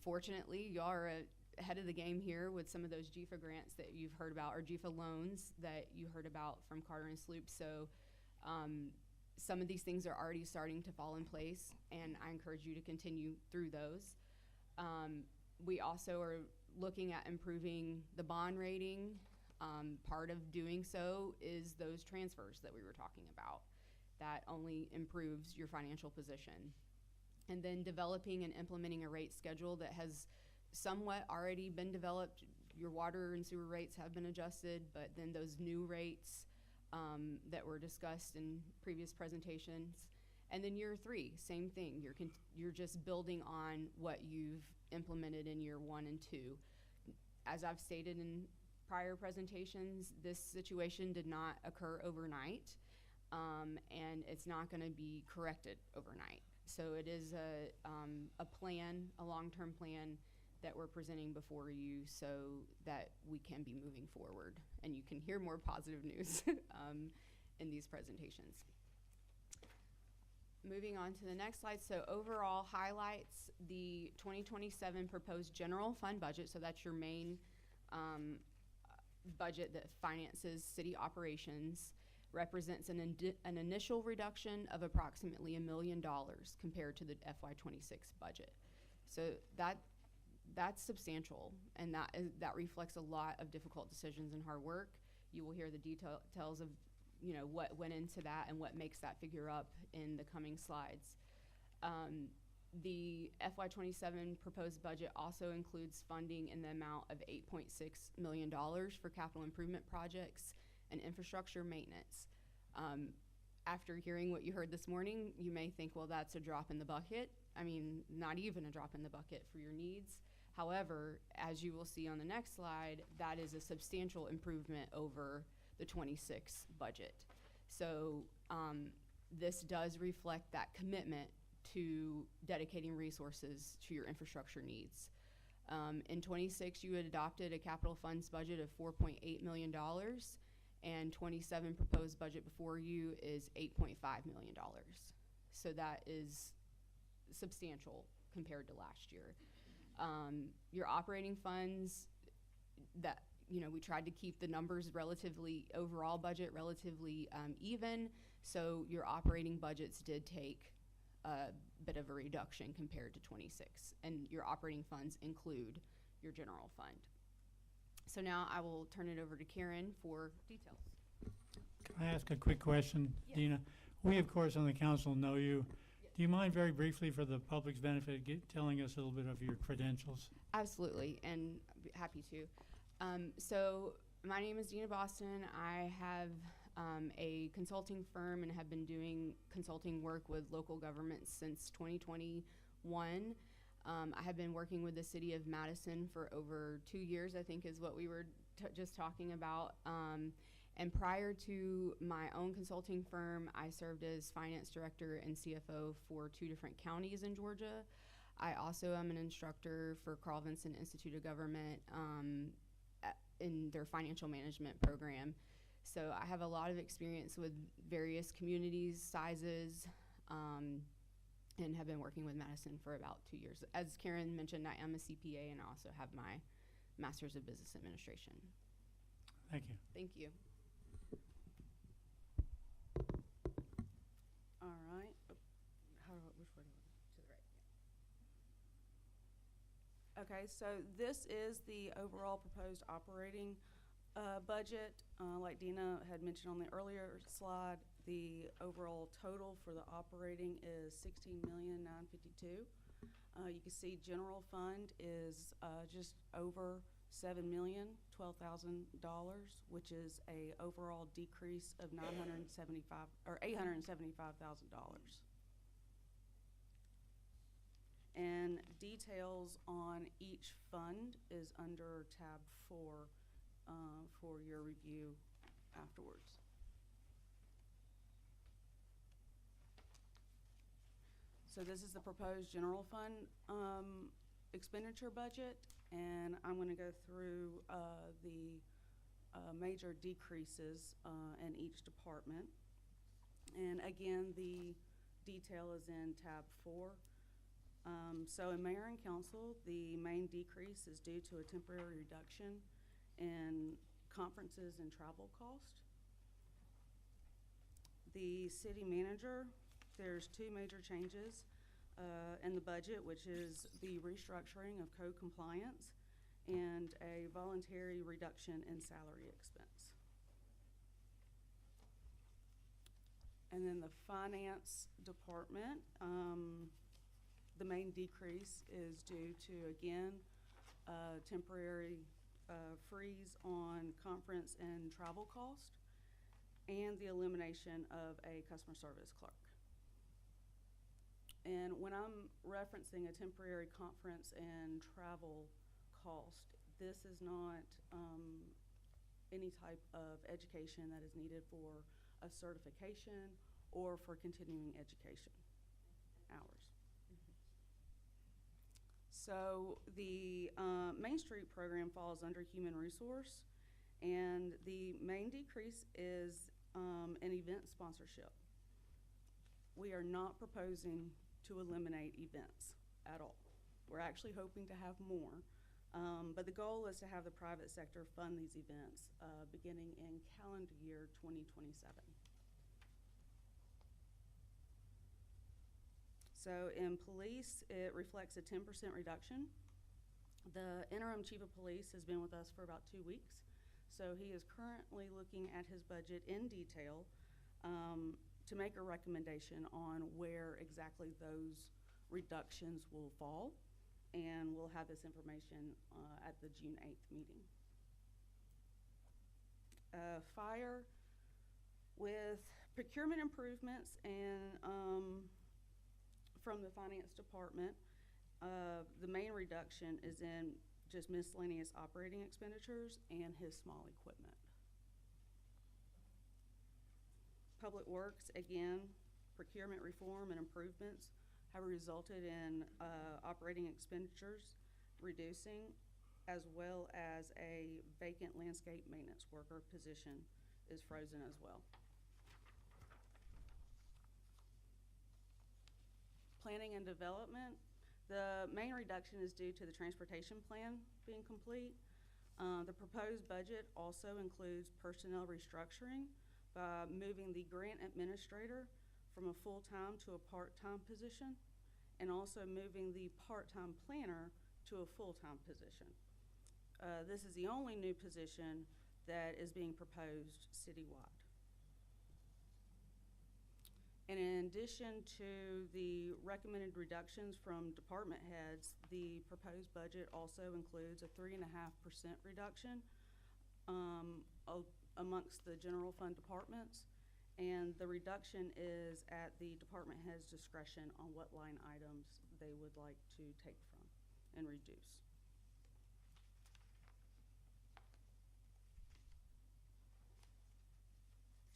Fortunately, y'all are ahead of the game here with some of those GFA grants that you've heard about, or GFA loans that you heard about from Carter and Sloop. So some of these things are already starting to fall in place, and I encourage you to continue through those. We also are looking at improving the bond rating. Part of doing so is those transfers that we were talking about. That only improves your financial position. And then developing and implementing a rate schedule that has somewhat already been developed. Your water and sewer rates have been adjusted, but then those new rates that were discussed in previous presentations. And then year 3, same thing. You're just building on what you've implemented in year 1 and 2. As I've stated in prior presentations, this situation did not occur overnight, and it's not going to be corrected overnight. So it is a plan, a long-term plan that we're presenting before you so that we can be moving forward and you can hear more positive news in these presentations. Moving on to the next slide. So overall highlights the 2027 proposed general fund budget. So that's your main budget that finances city operations. Represents an initial reduction of approximately $1 million compared to the FY26 budget. So that's substantial, and that reflects a lot of difficult decisions and hard work. You will hear the details of, you know, what went into that and what makes that figure up in the coming slides. The FY27 proposed budget also includes funding in the amount of $8.6 million for capital improvement projects and infrastructure maintenance. After hearing what you heard this morning, you may think, well, that's a drop in the bucket. I mean, not even a drop in the bucket for your needs. However, as you will see on the next slide, that is a substantial improvement over the 26 budget. So this does reflect that commitment to dedicating resources to your infrastructure needs. In 26, you had adopted a capital funds budget of $4.8 million, and 27 proposed budget before you is $8.5 million. So that is substantial compared to last year. Your operating funds, that, you know, we tried to keep the numbers relatively, overall budget relatively even, so your operating budgets did take a bit of a reduction compared to 26, and your operating funds include your general fund. So now I will turn it over to Karen for details. Can I ask a quick question, Yeah. Dina? We, of course, on the council know you. Do you mind very briefly, for the public's benefit, telling us a little bit of your credentials? Absolutely, and I'd be happy to. So my name is Dina Boston. I have a consulting firm and have been doing consulting work with local governments since 2021. I have been working with the city of Madison for over 2 years, I think is what we were just talking about. And prior to my own consulting firm, I served as finance director and CFO for 2 different counties in Georgia. I also am an instructor for Carl Vinson Institute of Government in their financial management program. So I have a lot of experience with various communities, sizes, and have been working with Madison for about 2 years. As Karen mentioned, I am a CPA and I also have my Master's of Business Administration. Thank you. Thank you. All right. Which way do I go? To the right. Okay, so this is the overall proposed operating budget. Like Dina had mentioned on the earlier slide, the overall total for the operating is $16,952,000. You can see general fund is just over $7,012,000, which is a overall decrease of $875,000. And details on each fund is under tab 4 for your review afterwards. So this is the proposed general fund expenditure budget, and I'm going to go through the major decreases in each department. And again, the detail is in tab 4. So in mayor and council, the main decrease is due to a temporary reduction in conferences and travel cost. The city manager, there's 2 major changes in the budget, which is the restructuring of code compliance and a voluntary reduction in salary expense. And then the finance department, the main decrease is due to, again, temporary freeze on conference and travel cost and the elimination of a customer service clerk. And when I'm referencing a temporary conference and travel cost, this is not any type of education that is needed for a certification or for continuing education hours. So the Main Street program falls under human resource, and the main decrease is an event sponsorship. We are not proposing to eliminate events at all. We're actually hoping to have more, but the goal is to have the private sector fund these events beginning in calendar year 2027. So in police, it reflects a 10% reduction. The interim chief of police has been with us for about 2 weeks. So he is currently looking at his budget in detail to make a recommendation on where exactly those reductions will fall. And we'll have this information at the June 8th meeting. Fire, with procurement improvements and from the finance department, the main reduction is in just miscellaneous operating expenditures and his small equipment. Public Works, again, procurement reform and improvements have resulted in operating expenditures reducing, as well as a vacant landscape maintenance worker position is frozen as well. Planning and development, the main reduction is due to the transportation plan being complete. The proposed budget also includes personnel restructuring by moving the grant administrator from a full-time to a part-time position, and also moving the part-time planner to a full-time position. This is the only new position that is being proposed citywide. And in addition to the recommended reductions from department heads, the proposed budget also includes a 3.5% reduction amongst the general fund departments. And the reduction is at the department head's discretion on what line items they would like to take from and reduce.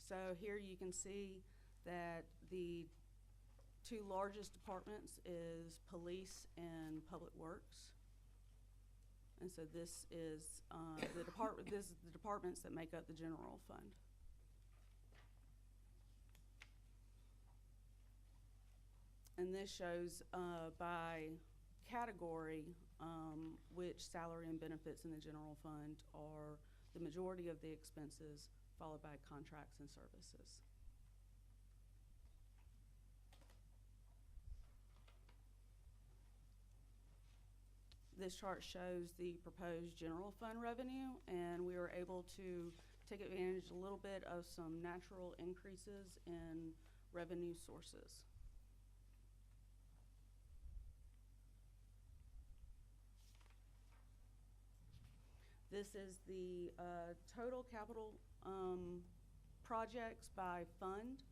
So here you can see that the two largest departments is police and public works. And so this is the departments that make up the general fund. And this shows by category which salary and benefits in the general fund are the majority of the expenses, followed by contracts and services. This chart shows the proposed general fund revenue, and we were able to take advantage a little bit of some natural increases in revenue sources. This is the total capital projects by fund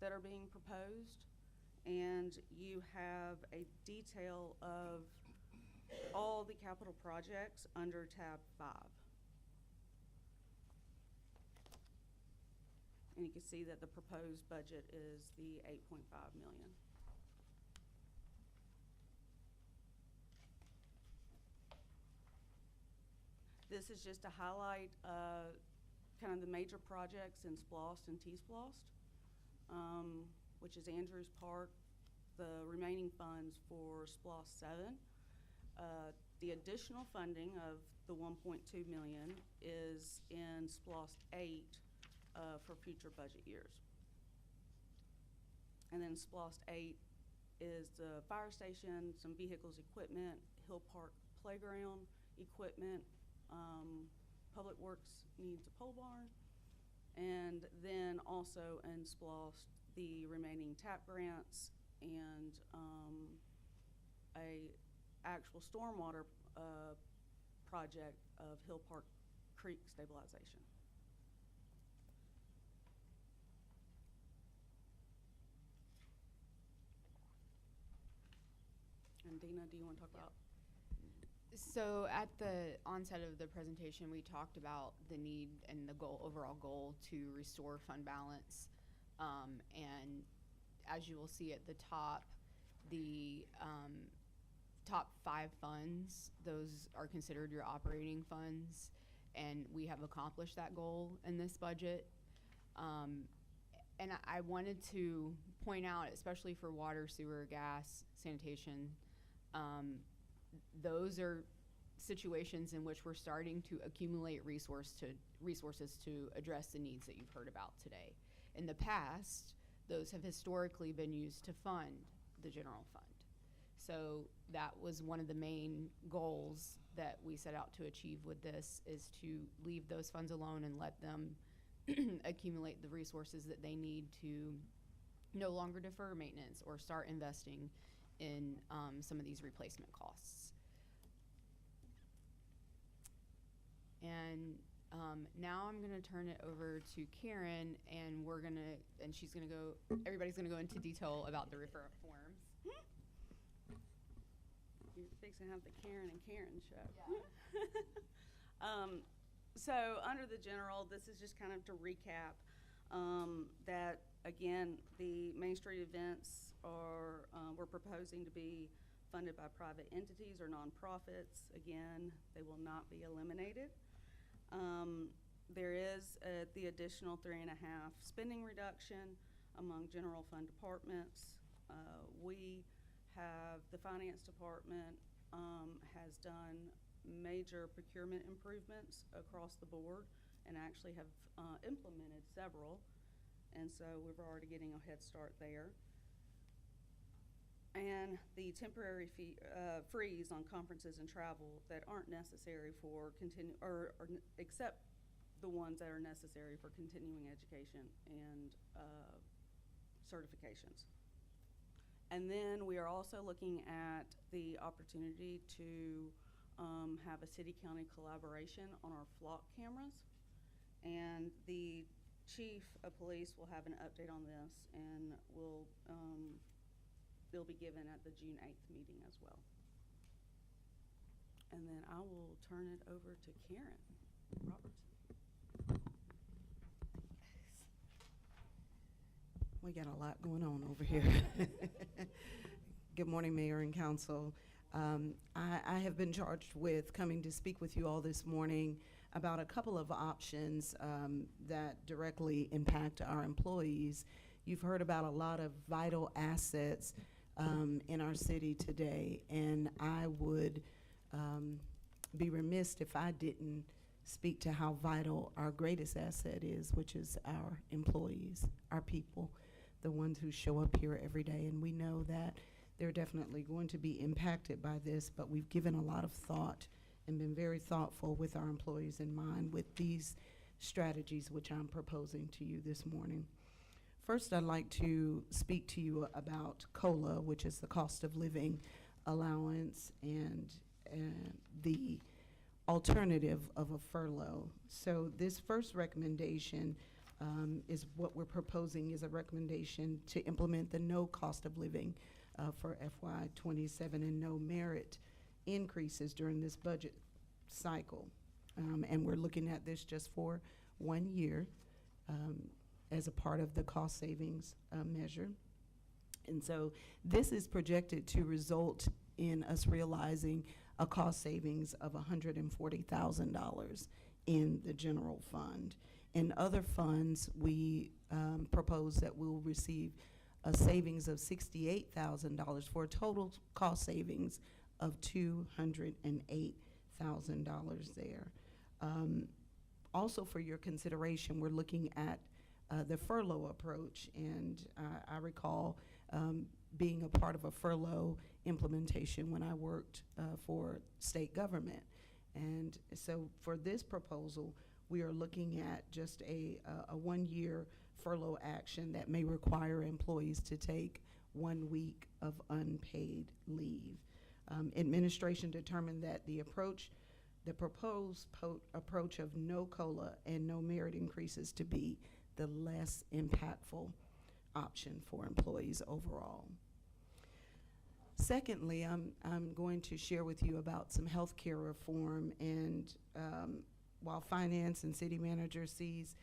that are being proposed, and you have a detail of all the capital projects under tab 5. And you can see that the proposed budget is the $8.5 million. This is just to highlight kind of the major projects in SPLOST and T-SPLOST, which is Andrews Park, the remaining funds for SPLOST 7. The additional funding of the $1.2 million is in SPLOST 8 for future budget years. And then SPLOST 8 is the fire station, some vehicles, equipment, Hill Park playground equipment, Public Works needs a pole barn, and then also in SPLOST the remaining TAP grants and a actual stormwater project of Hill Park Creek stabilization. And Dina, do you want to talk about? So at the onset of the presentation, we talked about the need and the goal, overall goal to restore fund balance. And as you will see at the top, the top 5 funds, those are considered your operating funds, and we have accomplished that goal in this budget. And I wanted to point out, especially for water, sewer, gas, sanitation, those are situations in which we're starting to accumulate resources to address the needs that you've heard about today. In the past, those have historically been used to fund the general fund. So that was one of the main goals that we set out to achieve with this, is to leave those funds alone and let them accumulate the resources that they need to no longer defer maintenance or start investing in some of these replacement costs. And now I'm gonna turn it over to Karen, and she's gonna go, everybody's gonna go into detail about the referral forms. You're fixing to have the Karen and Karen show. Yeah. So under the general, this is just kind of to recap that, again, the Main Street events are, we're proposing to be funded by private entities or nonprofits. Again, they will not be eliminated. There is the additional 3.5 spending reduction among general fund departments. We have, the finance department has done major procurement improvements across the board and actually have implemented several. And so we're already getting a head start there. And the temporary freeze on conferences and travel that aren't necessary for except the ones that are necessary for continuing education and certifications. And then we are also looking at the opportunity to have a city-county collaboration on our flock cameras. And the chief of police will have an update on this, and they'll be given at the June 8th meeting as well. And then I will turn it over to Karen Robertson. We got a lot going on over here. Good morning, Mayor and Council. I have been charged with coming to speak with you all this morning about a couple of options that directly impact our employees. You've heard about a lot of vital assets in our city today, and I would be remiss if I didn't speak to how vital our greatest asset is, which is our employees, our people, the ones who show up here every day. And we know that they're definitely going to be impacted by this, but we've given a lot of thought and been very thoughtful with our employees in mind with these strategies which I'm proposing to you this morning. First, I'd like to speak to you about COLA, which is the cost of living allowance, and the alternative of a furlough. So this first recommendation is what we're proposing is a recommendation to implement the no cost of living for FY27 and no merit increases during this budget cycle. And we're looking at this just for 1 year as a part of the cost savings measure. And so this is projected to result in us realizing a cost savings of $140,000 in the general fund. In other funds, we propose that we'll receive a savings of $68,000 for a total cost savings of $208,000 there. Also for your consideration, we're looking at the furlough approach, and I recall being a part of a furlough implementation when I worked for state government. And so for this proposal, we are looking at just a 1 year furlough action that may require employees to take 1 week of unpaid leave. Administration determined that the proposed approach of no COLA and no merit increases to be the less impactful option for employees overall. Secondly, I'm going to share with you about some healthcare reform, and while finance and city manager sees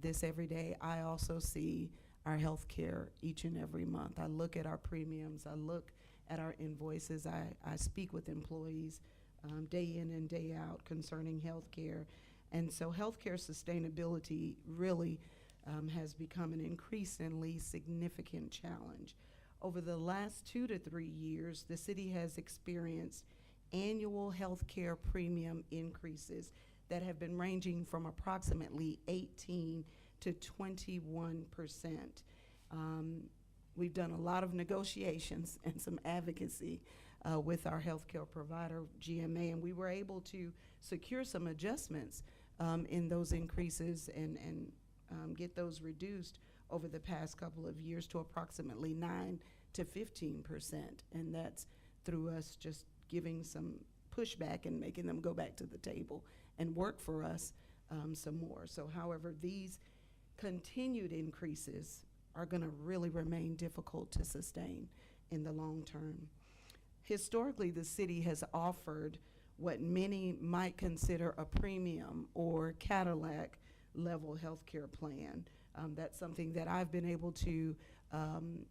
this every day, I also see our healthcare each and every month. I look at our premiums, I look at our invoices, I speak with employees day in and day out concerning healthcare. And so healthcare sustainability really has become an increasingly significant challenge. Over the last 2 to 3 years, the city has experienced annual healthcare premium increases that have been ranging from approximately 18 to 21%. we've done a lot of negotiations and some advocacy with our healthcare provider, GMA, and we were able to secure some adjustments in those increases and get those reduced over the past couple of years to approximately 9 to 15%. And that's through us just giving some pushback and making them go back to the table and work for us some more. So however, these continued increases are going to really remain difficult to sustain in the long term. Historically, the city has offered what many might consider a premium or Cadillac level healthcare plan. That's something that I've been able to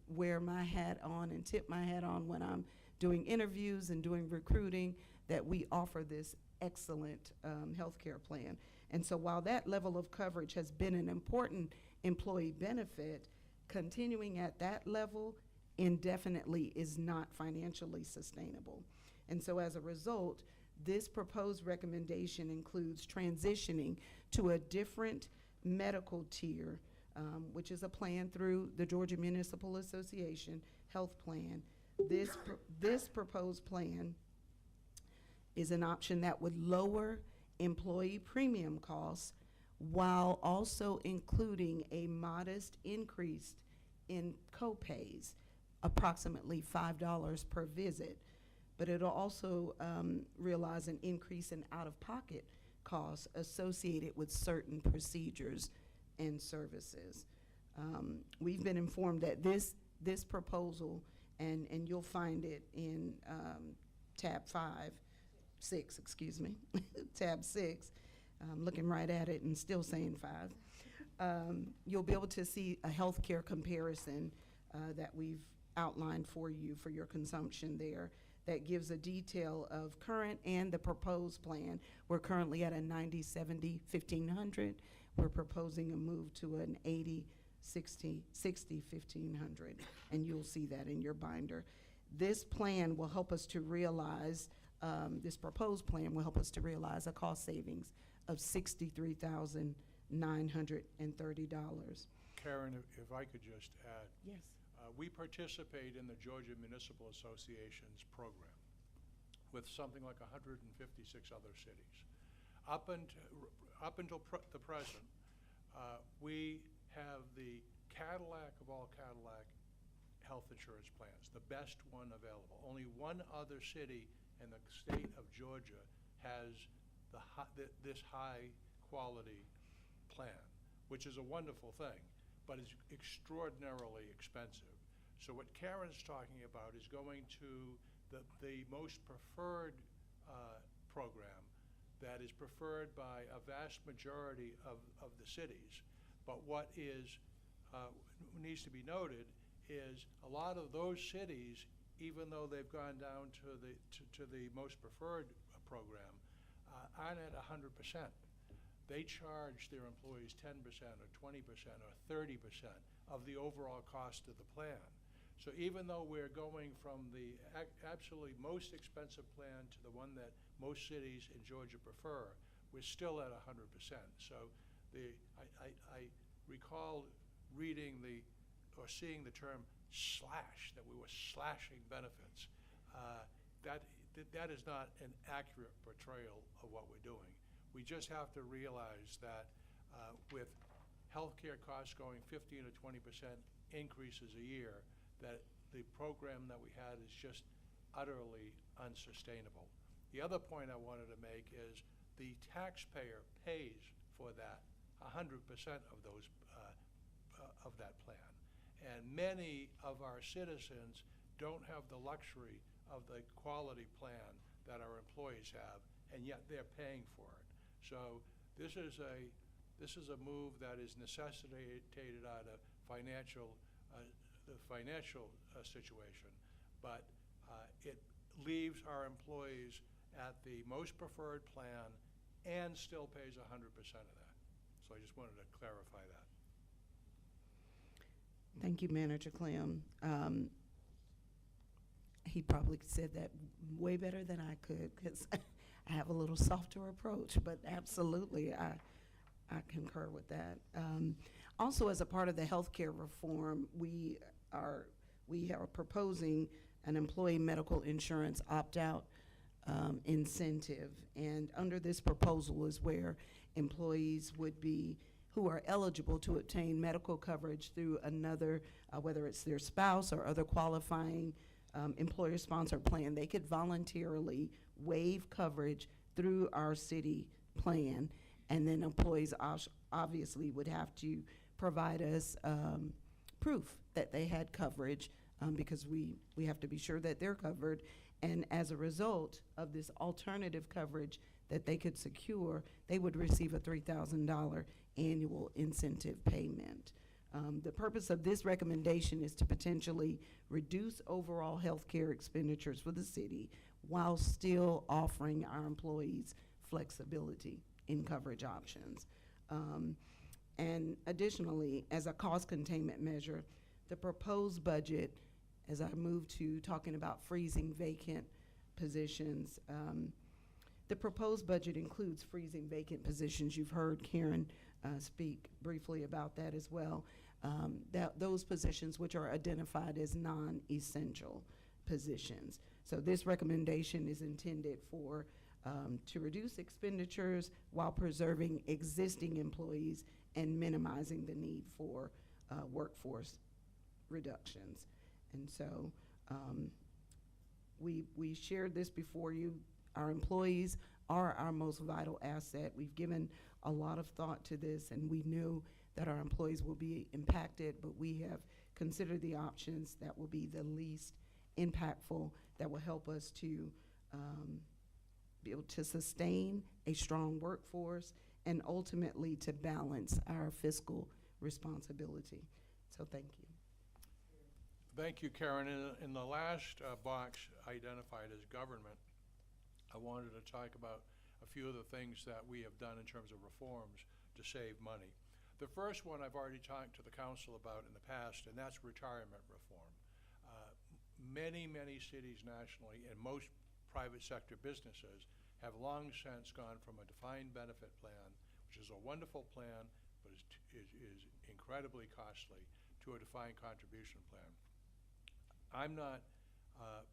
wear my hat on and tip my hat on when I'm doing interviews and doing recruiting, that we offer this excellent healthcare plan. And so while that level of coverage has been an important employee benefit, continuing at that level indefinitely is not financially sustainable. And so as a result, this proposed recommendation includes transitioning to a different medical tier, which is a plan through the Georgia Municipal Association Health Plan. This proposed plan is an option that would lower employee premium costs while also including a modest increase in co-pays, approximately $5 per visit. But it'll also realize an increase in out-of-pocket costs associated with certain procedures and services. We've been informed that this proposal, and you'll find it in tab 6, excuse me, tab 6, looking right at it and still saying 5. You'll be able to see a healthcare comparison that we've outlined for you for your consumption there, that gives a detail of current and the proposed plan. We're currently at a 90/70/1500. We're proposing a move to an 80/60/1500, and you'll see that in your binder. This plan will help us to realize, this proposed plan will help us to realize a cost savings of $63,930. Karen, if I could just add. Yes. We participate in the Georgia Municipal Association's program with something like 156 other cities. Up until the present, we have the Cadillac of all Cadillac health insurance plans, the best one available. Only one other city in the state of Georgia has this high quality plan, which is a wonderful thing, but it's extraordinarily expensive. So what Karen's talking about is going to the most preferred program that is preferred by a vast majority of the cities. But what needs to be noted is a lot of those cities, even though they've gone down to the most preferred program, aren't at 100%. They charge their employees 10% or 20% or 30% of the overall cost of the plan. So even though we're going from the absolutely most expensive plan to the one that most cities in Georgia prefer, we're still at 100%. So I recall reading or seeing the term slash, that we were slashing benefits. That is not an accurate portrayal of what we're doing. We just have to realize that with healthcare costs going 15 to 20% increases a year, that the program that we had is just utterly unsustainable. The other point I wanted to make is the taxpayer pays for that 100% of those of that plan, and many of our citizens don't have the luxury of the quality plan that our employees have, and yet they're paying for it. So this is a move that is necessitated out of the financial situation, but it leaves our employees at the most preferred plan and still pays 100% of that. So I just wanted to clarify that. Thank you, Manager Clem. He probably said that way better than I could, because I have a little softer approach, but absolutely, I concur with that. Also, as a part of the healthcare reform, we we are proposing an employee medical insurance opt-out incentive. And under this proposal is where employees would be, who are eligible to obtain medical coverage through another, whether it's their spouse or other qualifying employer-sponsored plan, they could voluntarily waive coverage through our city plan. And then employees obviously would have to provide us proof that they had coverage, because we have to be sure that they're covered. And as a result of this alternative coverage that they could secure, they would receive a $3,000 annual incentive payment. The purpose of this recommendation is to potentially reduce overall health care expenditures for the city while still offering our employees flexibility in coverage options. And additionally, as a cost containment measure, the proposed budget, as I move to talking about freezing vacant positions, the proposed budget includes freezing vacant positions. You've heard Karen speak briefly about that as well. Those positions which are identified as non-essential positions. So this recommendation is intended for to reduce expenditures while preserving existing employees and minimizing the need for workforce reductions. And so we shared this before you. Our employees are our most vital asset. We've given a lot of thought to this, and we knew that our employees will be impacted, but we have considered the options that will be the least impactful, that will help us to be able to sustain a strong workforce and ultimately to balance our fiscal responsibility. So thank you. Thank you, Karen. In the last box identified as government, I wanted to talk about a few of the things that we have done in terms of reforms to save money. The first one I've already talked to the council about in the past, and that's retirement reform. Many cities nationally and most private sector businesses have long since gone from a defined benefit plan, which is a wonderful plan, but is incredibly costly, to a defined contribution plan. I'm not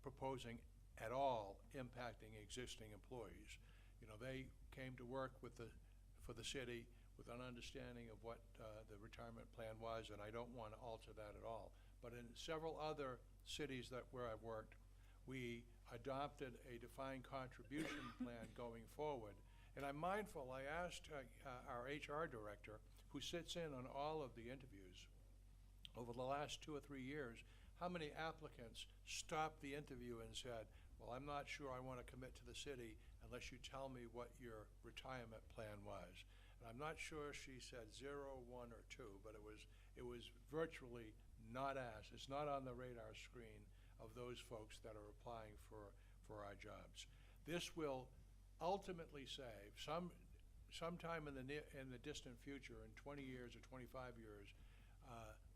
proposing at all impacting existing employees. You know, they came to work for the city with an understanding of what the retirement plan was, and I don't want to alter that at all. But in several other cities where I've worked, we adopted a defined contribution plan going forward. And I'm mindful, I asked our HR director, who sits in on all of the interviews, over the last 2 or 3 years, how many applicants stopped the interview and said, well, I'm not sure I want to commit to the city unless you tell me what your retirement plan was. And I'm not sure she said 0, 1, or 2, but it was virtually not asked. It's not on the radar screen of those folks that are applying for our jobs. This will ultimately save sometime in the distant future, in 20 years or 25 years,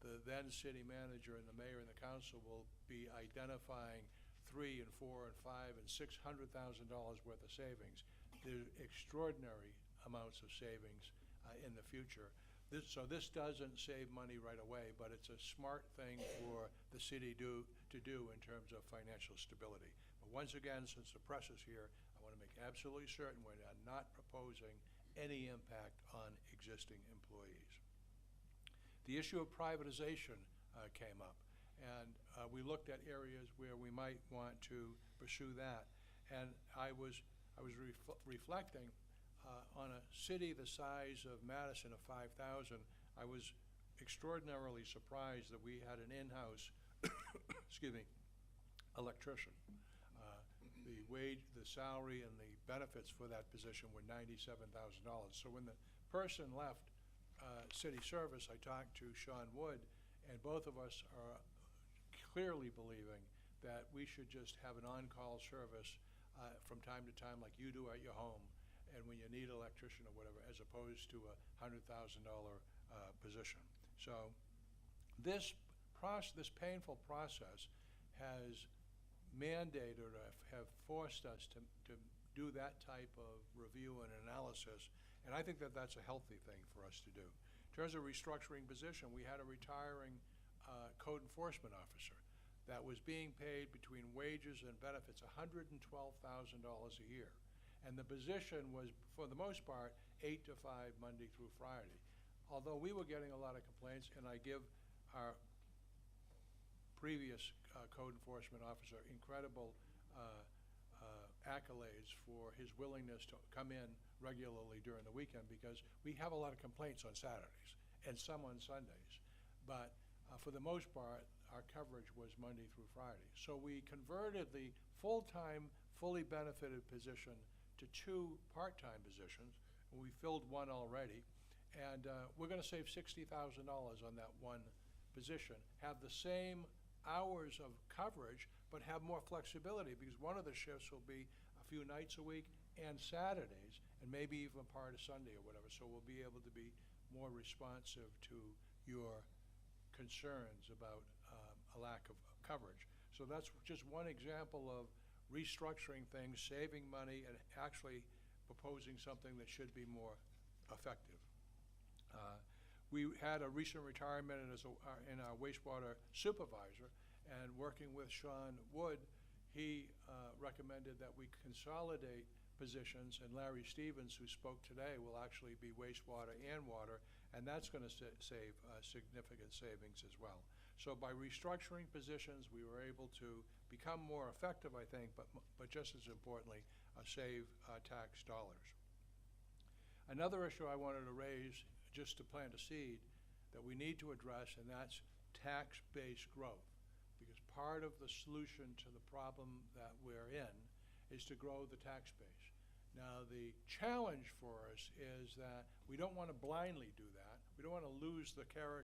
the then city manager and the mayor and the council will be identifying $3 and $4 and $5 and $600,000 worth of savings. There's extraordinary amounts of savings in the future. So this doesn't save money right away, but it's a smart thing for the city to do in terms of financial stability. But once again, since the press is here, I want to make absolutely certain we're not proposing any impact on existing employees. The issue of privatization came up, and we looked at areas where we might want to pursue that. And I was reflecting on a city the size of Madison of 5,000, I was extraordinarily surprised that we had an in-house, excuse me, electrician. The wage, the salary, and the benefits for that position were $97,000. So when the person left city service, I talked to Sean Wood, and both of us are clearly believing that we should just have an on-call service from time to time like you do at your home, and when you need an electrician or whatever, as opposed to a $100,000 position. So this painful process has mandated or have forced us to do that type of review and analysis, and I think that that's a healthy thing for us to do. In terms of restructuring position, we had a retiring code enforcement officer that was being paid between wages and benefits $112,000 a year. And the position was, for the most part, 8 to 5, Monday through Friday. Although we were getting a lot of complaints, and I give our previous code enforcement officer incredible accolades for his willingness to come in regularly during the weekend, because we have a lot of complaints on Saturdays and some on Sundays. But for the most part, our coverage was Monday through Friday. So we converted the full-time, fully benefited position to 2 part-time positions, and we filled one already. And we're gonna save $60,000 on that one position, have the same hours of coverage, but have more flexibility, because one of the shifts will be a few nights a week and Saturdays, and maybe even part of Sunday or whatever. So we'll be able to be more responsive to your concerns about a lack of coverage. So that's just one example of restructuring things, saving money, and actually proposing something that should be more effective. We had a recent retirement in our wastewater supervisor, and working with Sean Wood, he recommended that we consolidate positions, and Larry Stevens, who spoke today, will actually be wastewater and water, and that's going to save significant savings as well. So by restructuring positions, we were able to become more effective, I think, but just as importantly, save tax dollars. Another issue I wanted to raise, just to plant a seed, that we need to address, and that's tax-based growth. Because part of the solution to the problem that we're in is to grow the tax base. Now, the challenge for us is that we don't want to blindly do that. We don't want to lose the character